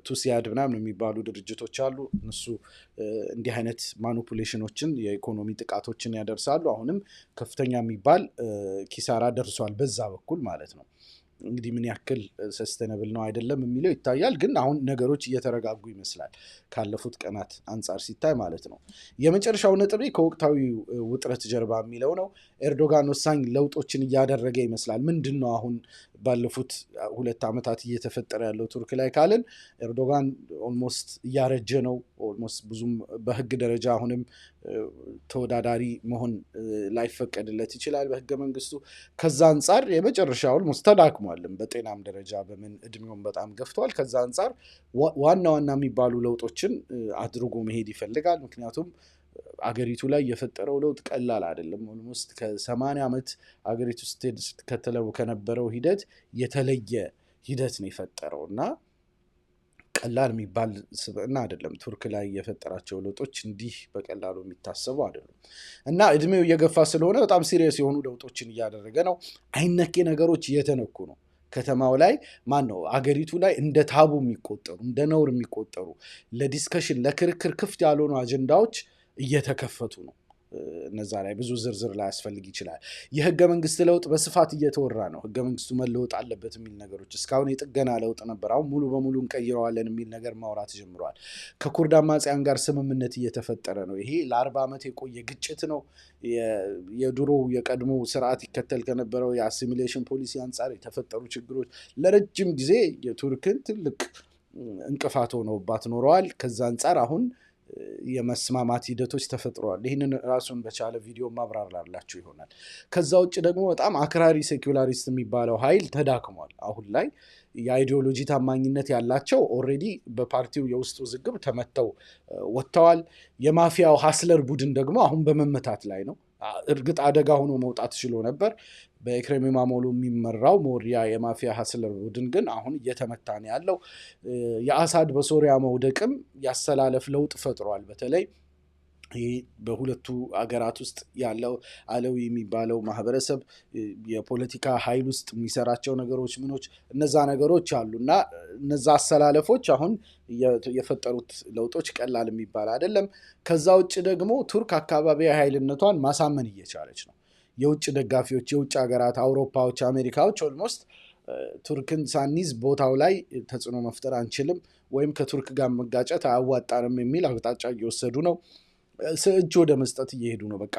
ቱሲያድ ምናምን የሚባሉ ድርጅቶች አሉ። እነሱ እንዲህ አይነት ማኒፑሌሽኖችን የኢኮኖሚ ጥቃቶችን ያደርሳሉ። አሁንም ከፍተኛ የሚባል ኪሳራ ደርሷል በዛ በኩል ማለት ነው። እንግዲህ ምን ያክል ሰስተነብል ነው አይደለም የሚለው ይታያል። ግን አሁን ነገሮች እየተረጋጉ ይመስላል ካለፉት ቀናት አንጻር ሲታይ ማለት ነው። የመጨረሻው ነጥቤ ከወቅታዊ ውጥረት ጀርባ የሚለው ነው። ኤርዶጋን ወሳኝ ለውጦችን እያደረገ ይመስላል። ምንድን ነው አሁን ባለፉት 2 ዓመታት እየተፈጠረ ያለው ቱርክ ላይ ካልን ኤርዶጋን ኦልሞስት እያረጀ ነው። ኦልሞስት ብዙም በህግ ደረጃ አሁንም ተወዳዳሪ መሆን ላይፈቀድለት ይችላል በህገ መንግስቱ። ከዛ አንጻር የመጨረሻ ኦልሞስት ተዳክሟልም በጤናም ደረጃ በምን እድሜውን በጣም ገፍቷል። ከዛ አንጻር ዋና ዋና የሚባሉ ለውጦችን አድርጎ መሄድ ይፈልጋል። ምክንያቱም አገሪቱ ላይ የፈጠረው ለውጥ ቀላል አይደለም። ኦልሞስት ከ80 ዓመት አገሪቱ ስትከተለው ከነበረው ሂደት የተለየ ሂደት ነው የፈጠረው እና ቀላል የሚባል ስብዕና አይደለም። ቱርክ ላይ የፈጠራቸው ለውጦች እንዲህ በቀላሉ የሚታሰቡ አይደሉም እና እድሜው እየገፋ ስለሆነ በጣም ሲሪየስ የሆኑ ለውጦችን እያደረገ ነው። አይነኬ ነገሮች እየተነኩ ነው። ከተማው ላይ ነው አገሪቱ ላይ እንደ ታቡ የሚቆጠሩ እንደ ነውር የሚቆጠሩ ለዲስከሽን ለክርክር ክፍት ያልሆኑ አጀንዳዎች እየተከፈቱ ነው። እነዛ ላይ ብዙ ዝርዝር ላይ ያስፈልግ ይችላል። የህገ መንግስት ለውጥ በስፋት እየተወራ ነው። ህገ መንግስቱ መለወጥ አለበት የሚል ነገሮች እስካሁን የጥገና ለውጥ ነበር። አሁን ሙሉ በሙሉ እንቀይረዋለን የሚል ነገር ማውራት ጀምረዋል። ከኩርድ አማጽያን ጋር ስምምነት እየተፈጠረ ነው። ይሄ ለ40 ዓመት የቆየ ግጭት ነው። የድሮ የቀድሞ ስርዓት ይከተል ከነበረው የአሲሚሌሽን ፖሊሲ አንጻር የተፈጠሩ ችግሮች ለረጅም ጊዜ የቱርክን ትልቅ እንቅፋት ሆነውባት ኖረዋል። ከዛ አንጻር አሁን የመስማማት ሂደቶች ተፈጥረዋል። ይህንን ራሱን በቻለ ቪዲዮ ማብራራላችሁ ይሆናል። ከዛ ውጭ ደግሞ በጣም አክራሪ ሴኩላሪስት የሚባለው ኃይል ተዳክሟል። አሁን ላይ የአይዲዮሎጂ ታማኝነት ያላቸው ኦልሬዲ በፓርቲው የውስጥ ውዝግብ ተመተው ወጥተዋል። የማፊያው ሀስለር ቡድን ደግሞ አሁን በመመታት ላይ ነው። እርግጥ አደጋ ሆኖ መውጣት ችሎ ነበር። በኤክሬም ኢማሞግሉ የሚመራው ሞሪያ የማፊያ ሀስለር ቡድን ግን አሁን እየተመታ ነው ያለው። የአሳድ በሶሪያ መውደቅም ያሰላለፍ ለውጥ ፈጥሯል። በተለይ በሁለቱ አገራት ውስጥ ያለው አለዊ የሚባለው ማህበረሰብ የፖለቲካ ኃይል ውስጥ የሚሰራቸው ነገሮች ምኖች እነዛ ነገሮች አሉ እና እነዛ አሰላለፎች አሁን የፈጠሩት ለውጦች ቀላል የሚባል አይደለም። ከዛ ውጭ ደግሞ ቱርክ አካባቢያዊ ኃይልነቷን ማሳመን እየቻለች ነው። የውጭ ደጋፊዎች፣ የውጭ ሀገራት፣ አውሮፓዎች፣ አሜሪካዎች ኦልሞስት ቱርክን ሳኒዝ ቦታው ላይ ተጽዕኖ መፍጠር አንችልም ወይም ከቱርክ ጋር መጋጨት አያዋጣንም የሚል አቅጣጫ እየወሰዱ ነው። እጅ ወደ መስጠት እየሄዱ ነው። በቃ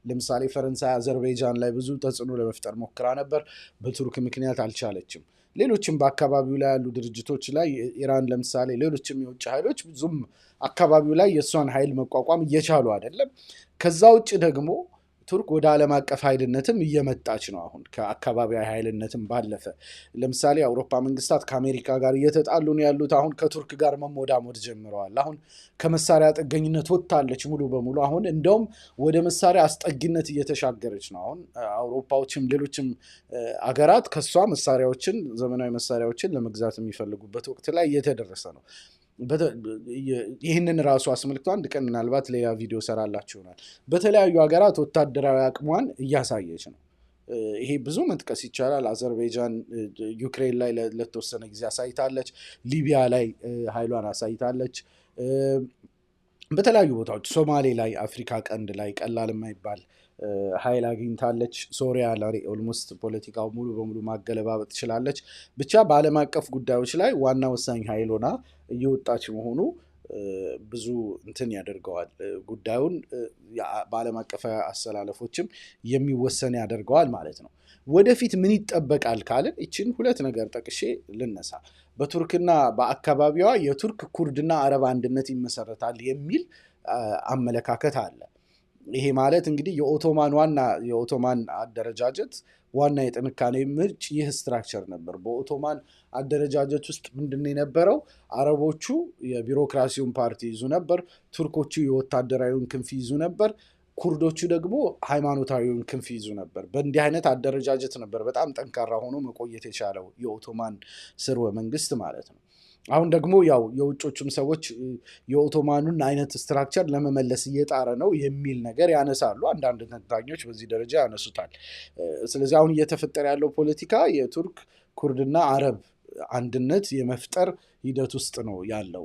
ለምሳሌ ፈረንሳይ አዘርባይጃን ላይ ብዙ ተጽዕኖ ለመፍጠር ሞክራ ነበር። በቱርክ ምክንያት አልቻለችም። ሌሎችም በአካባቢው ላይ ያሉ ድርጅቶች ላይ ኢራን ለምሳሌ፣ ሌሎችም የውጭ ኃይሎች ብዙም አካባቢው ላይ የእሷን ኃይል መቋቋም እየቻሉ አይደለም። ከዛ ውጭ ደግሞ ቱርክ ወደ ዓለም አቀፍ ኃይልነትም እየመጣች ነው። አሁን ከአካባቢያዊ ኃይልነትም ባለፈ ለምሳሌ የአውሮፓ መንግስታት ከአሜሪካ ጋር እየተጣሉ ነው ያሉት። አሁን ከቱርክ ጋር መሞዳሞድ ጀምረዋል። አሁን ከመሳሪያ ጥገኝነት ወጥታለች ሙሉ በሙሉ። አሁን እንደውም ወደ መሳሪያ አስጠጊነት እየተሻገረች ነው። አሁን አውሮፓዎችም ሌሎችም አገራት ከሷ መሳሪያዎችን፣ ዘመናዊ መሳሪያዎችን ለመግዛት የሚፈልጉበት ወቅት ላይ እየተደረሰ ነው። ይህንን ራሱ አስመልክቶ አንድ ቀን ምናልባት ሌላ ቪዲዮ ሰራላችሁ ይሆናል። በተለያዩ ሀገራት ወታደራዊ አቅሟን እያሳየች ነው። ይሄ ብዙ መጥቀስ ይቻላል። አዘርባይጃን ዩክሬን ላይ ለተወሰነ ጊዜ አሳይታለች። ሊቢያ ላይ ኃይሏን አሳይታለች። በተለያዩ ቦታዎች ሶማሌ ላይ፣ አፍሪካ ቀንድ ላይ ቀላል የማይባል ኃይል አግኝታለች። ሶሪያ ላይ ኦልሞስት ፖለቲካው ሙሉ በሙሉ ማገለባበጥ ትችላለች። ብቻ በዓለም አቀፍ ጉዳዮች ላይ ዋና ወሳኝ ኃይል ሆና እየወጣች መሆኑ ብዙ እንትን ያደርገዋል። ጉዳዩን በዓለም አቀፍ አሰላለፎችም የሚወሰን ያደርገዋል ማለት ነው። ወደፊት ምን ይጠበቃል ካልን ይችን 2 ነገር ጠቅሼ ልነሳ። በቱርክና በአካባቢዋ የቱርክ ኩርድና አረብ አንድነት ይመሰረታል የሚል አመለካከት አለ። ይሄ ማለት እንግዲህ የኦቶማን አደረጃጀት ዋና የጥንካሬ ምንጭ ይህ ስትራክቸር ነበር። በኦቶማን አደረጃጀት ውስጥ ምንድነው የነበረው? አረቦቹ የቢሮክራሲውን ፓርቲ ይዙ ነበር፣ ቱርኮቹ የወታደራዊውን ክንፍ ይዙ ነበር፣ ኩርዶቹ ደግሞ ሃይማኖታዊውን ክንፍ ይዙ ነበር። በእንዲህ አይነት አደረጃጀት ነበር በጣም ጠንካራ ሆኖ መቆየት የቻለው የኦቶማን ስርወ መንግስት ማለት ነው። አሁን ደግሞ ያው የውጮቹም ሰዎች የኦቶማኑን አይነት ስትራክቸር ለመመለስ እየጣረ ነው የሚል ነገር ያነሳሉ። አንዳንድ ተንታኞች በዚህ ደረጃ ያነሱታል። ስለዚህ አሁን እየተፈጠረ ያለው ፖለቲካ የቱርክ ኩርድና አረብ አንድነት የመፍጠር ሂደት ውስጥ ነው ያለው።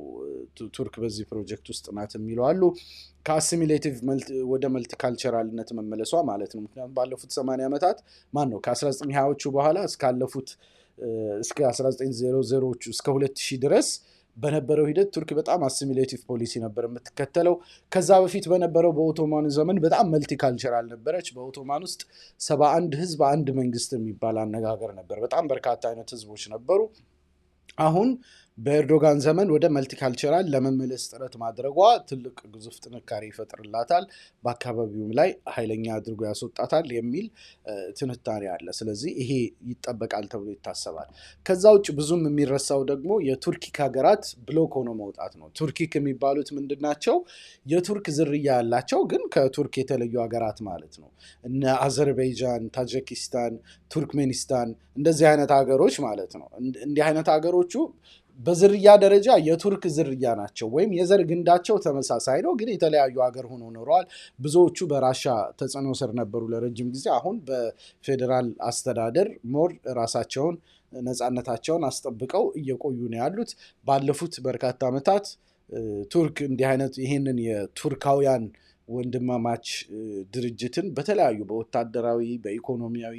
ቱርክ በዚህ ፕሮጀክት ውስጥ ናት የሚሉ አሉ። ከአሲሚሌቲቭ ወደ መልቲካልቸራልነት መመለሷ ማለት ነው። ምክንያቱም ባለፉት 80 ዓመታት ከ1920ዎቹ በኋላ እስከ 1900ዎቹ እስከ 2000 ድረስ በነበረው ሂደት ቱርክ በጣም አሲሚሌቲቭ ፖሊሲ ነበር የምትከተለው። ከዛ በፊት በነበረው በኦቶማን ዘመን በጣም መልቲካልቸራል ነበረች። በኦቶማን ውስጥ 71 ህዝብ አንድ መንግስት የሚባል አነጋገር ነበር። በጣም በርካታ አይነት ህዝቦች ነበሩ። አሁን በኤርዶጋን ዘመን ወደ መልቲካልቸራል ለመመለስ ጥረት ማድረጓ ትልቅ ግዙፍ ጥንካሬ ይፈጥርላታል፣ በአካባቢውም ላይ ኃይለኛ አድርጎ ያስወጣታል የሚል ትንታኔ አለ። ስለዚህ ይሄ ይጠበቃል ተብሎ ይታሰባል። ከዛ ውጭ ብዙም የሚረሳው ደግሞ የቱርኪክ ሀገራት ብሎክ ሆኖ መውጣት ነው። ቱርኪክ የሚባሉት ምንድን ናቸው? የቱርክ ዝርያ ያላቸው ግን ከቱርክ የተለዩ ሀገራት ማለት ነው። እነ አዘርባይጃን፣ ታጂኪስታን፣ ቱርክሜኒስታን እንደዚህ አይነት ሀገሮች ማለት ነው። እንዲህ አይነት ሀገሮቹ በዝርያ ደረጃ የቱርክ ዝርያ ናቸው፣ ወይም የዘር ግንዳቸው ተመሳሳይ ነው፣ ግን የተለያዩ ሀገር ሆኖ ኖረዋል። ብዙዎቹ በራሻ ተጽዕኖ ስር ነበሩ ለረጅም ጊዜ። አሁን በፌዴራል አስተዳደር ሞር ራሳቸውን ነፃነታቸውን አስጠብቀው እየቆዩ ነው ያሉት። ባለፉት በርካታ ዓመታት ቱርክ እንዲህ አይነት ይህንን የቱርካውያን ወንድማማች ድርጅትን በተለያዩ በወታደራዊ፣ በኢኮኖሚያዊ፣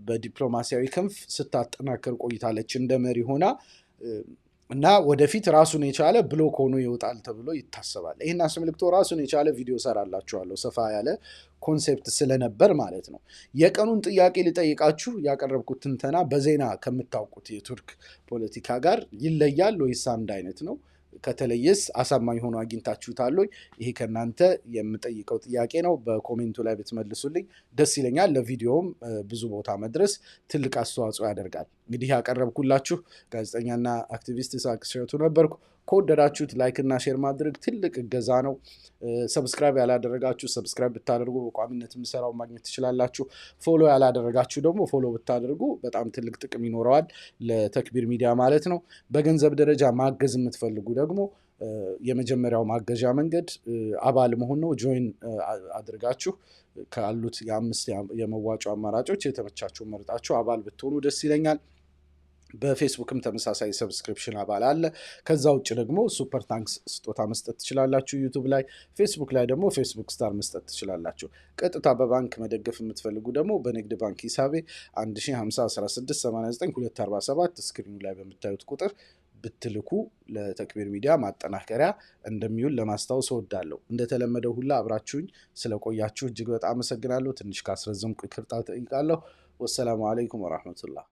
በዲፕሎማሲያዊ ክንፍ ስታጠናከር ቆይታለች እንደ መሪ ሆና እና ወደፊት ራሱን የቻለ ብሎክ ሆኖ ይወጣል ተብሎ ይታሰባል። ይህን አስመልክቶ ራሱን የቻለ ቪዲዮ ሰራላችኋለሁ፣ ሰፋ ያለ ኮንሴፕት ስለነበር ማለት ነው። የቀኑን ጥያቄ ልጠይቃችሁ። ያቀረብኩት ትንተና በዜና ከምታውቁት የቱርክ ፖለቲካ ጋር ይለያል ወይስ አንድ አይነት ነው? ከተለየስ አሳማኝ ሆኖ አግኝታችሁታል? ይሄ ከእናንተ የምጠይቀው ጥያቄ ነው። በኮሜንቱ ላይ ብትመልሱልኝ ደስ ይለኛል። ለቪዲዮውም ብዙ ቦታ መድረስ ትልቅ አስተዋጽኦ ያደርጋል። እንግዲህ ያቀረብኩላችሁ ጋዜጠኛና አክቲቪስት ይስሐቅ እሸቱ ነበርኩ። ከወደዳችሁት ላይክ እና ሼር ማድረግ ትልቅ እገዛ ነው። ሰብስክራይብ ያላደረጋችሁ ሰብስክራይብ ብታደርጉ በቋሚነት የምሰራው ማግኘት ትችላላችሁ። ፎሎ ያላደረጋችሁ ደግሞ ፎሎ ብታደርጉ በጣም ትልቅ ጥቅም ይኖረዋል ለተክቢር ሚዲያ ማለት ነው። በገንዘብ ደረጃ ማገዝ የምትፈልጉ ደግሞ የመጀመሪያው ማገዣ መንገድ አባል መሆን ነው። ጆይን አድርጋችሁ ካሉት የ5 የመዋጮ አማራጮች የተመቻችሁን መርጣችሁ አባል ብትሆኑ ደስ ይለኛል። በፌስቡክም ተመሳሳይ ሰብስክሪፕሽን አባል አለ። ከዛ ውጭ ደግሞ ሱፐር ታንክስ ስጦታ መስጠት ትችላላችሁ ዩቱብ ላይ። ፌስቡክ ላይ ደግሞ ፌስቡክ ስታር መስጠት ትችላላችሁ። ቀጥታ በባንክ መደገፍ የምትፈልጉ ደግሞ በንግድ ባንክ ሂሳቤ 10501689 ስክሪኑ ላይ በምታዩት ቁጥር ብትልኩ ለተክቢር ሚዲያ ማጠናከሪያ እንደሚውል ለማስታወስ እወዳለሁ። እንደተለመደው ሁላ አብራችሁኝ ስለቆያችሁ እጅግ በጣም አመሰግናለሁ። ትንሽ ካስረዘምኩ ይቅርታ ጠይቃለሁ። ወሰላሙ አለይኩም ወራህመቱላህ።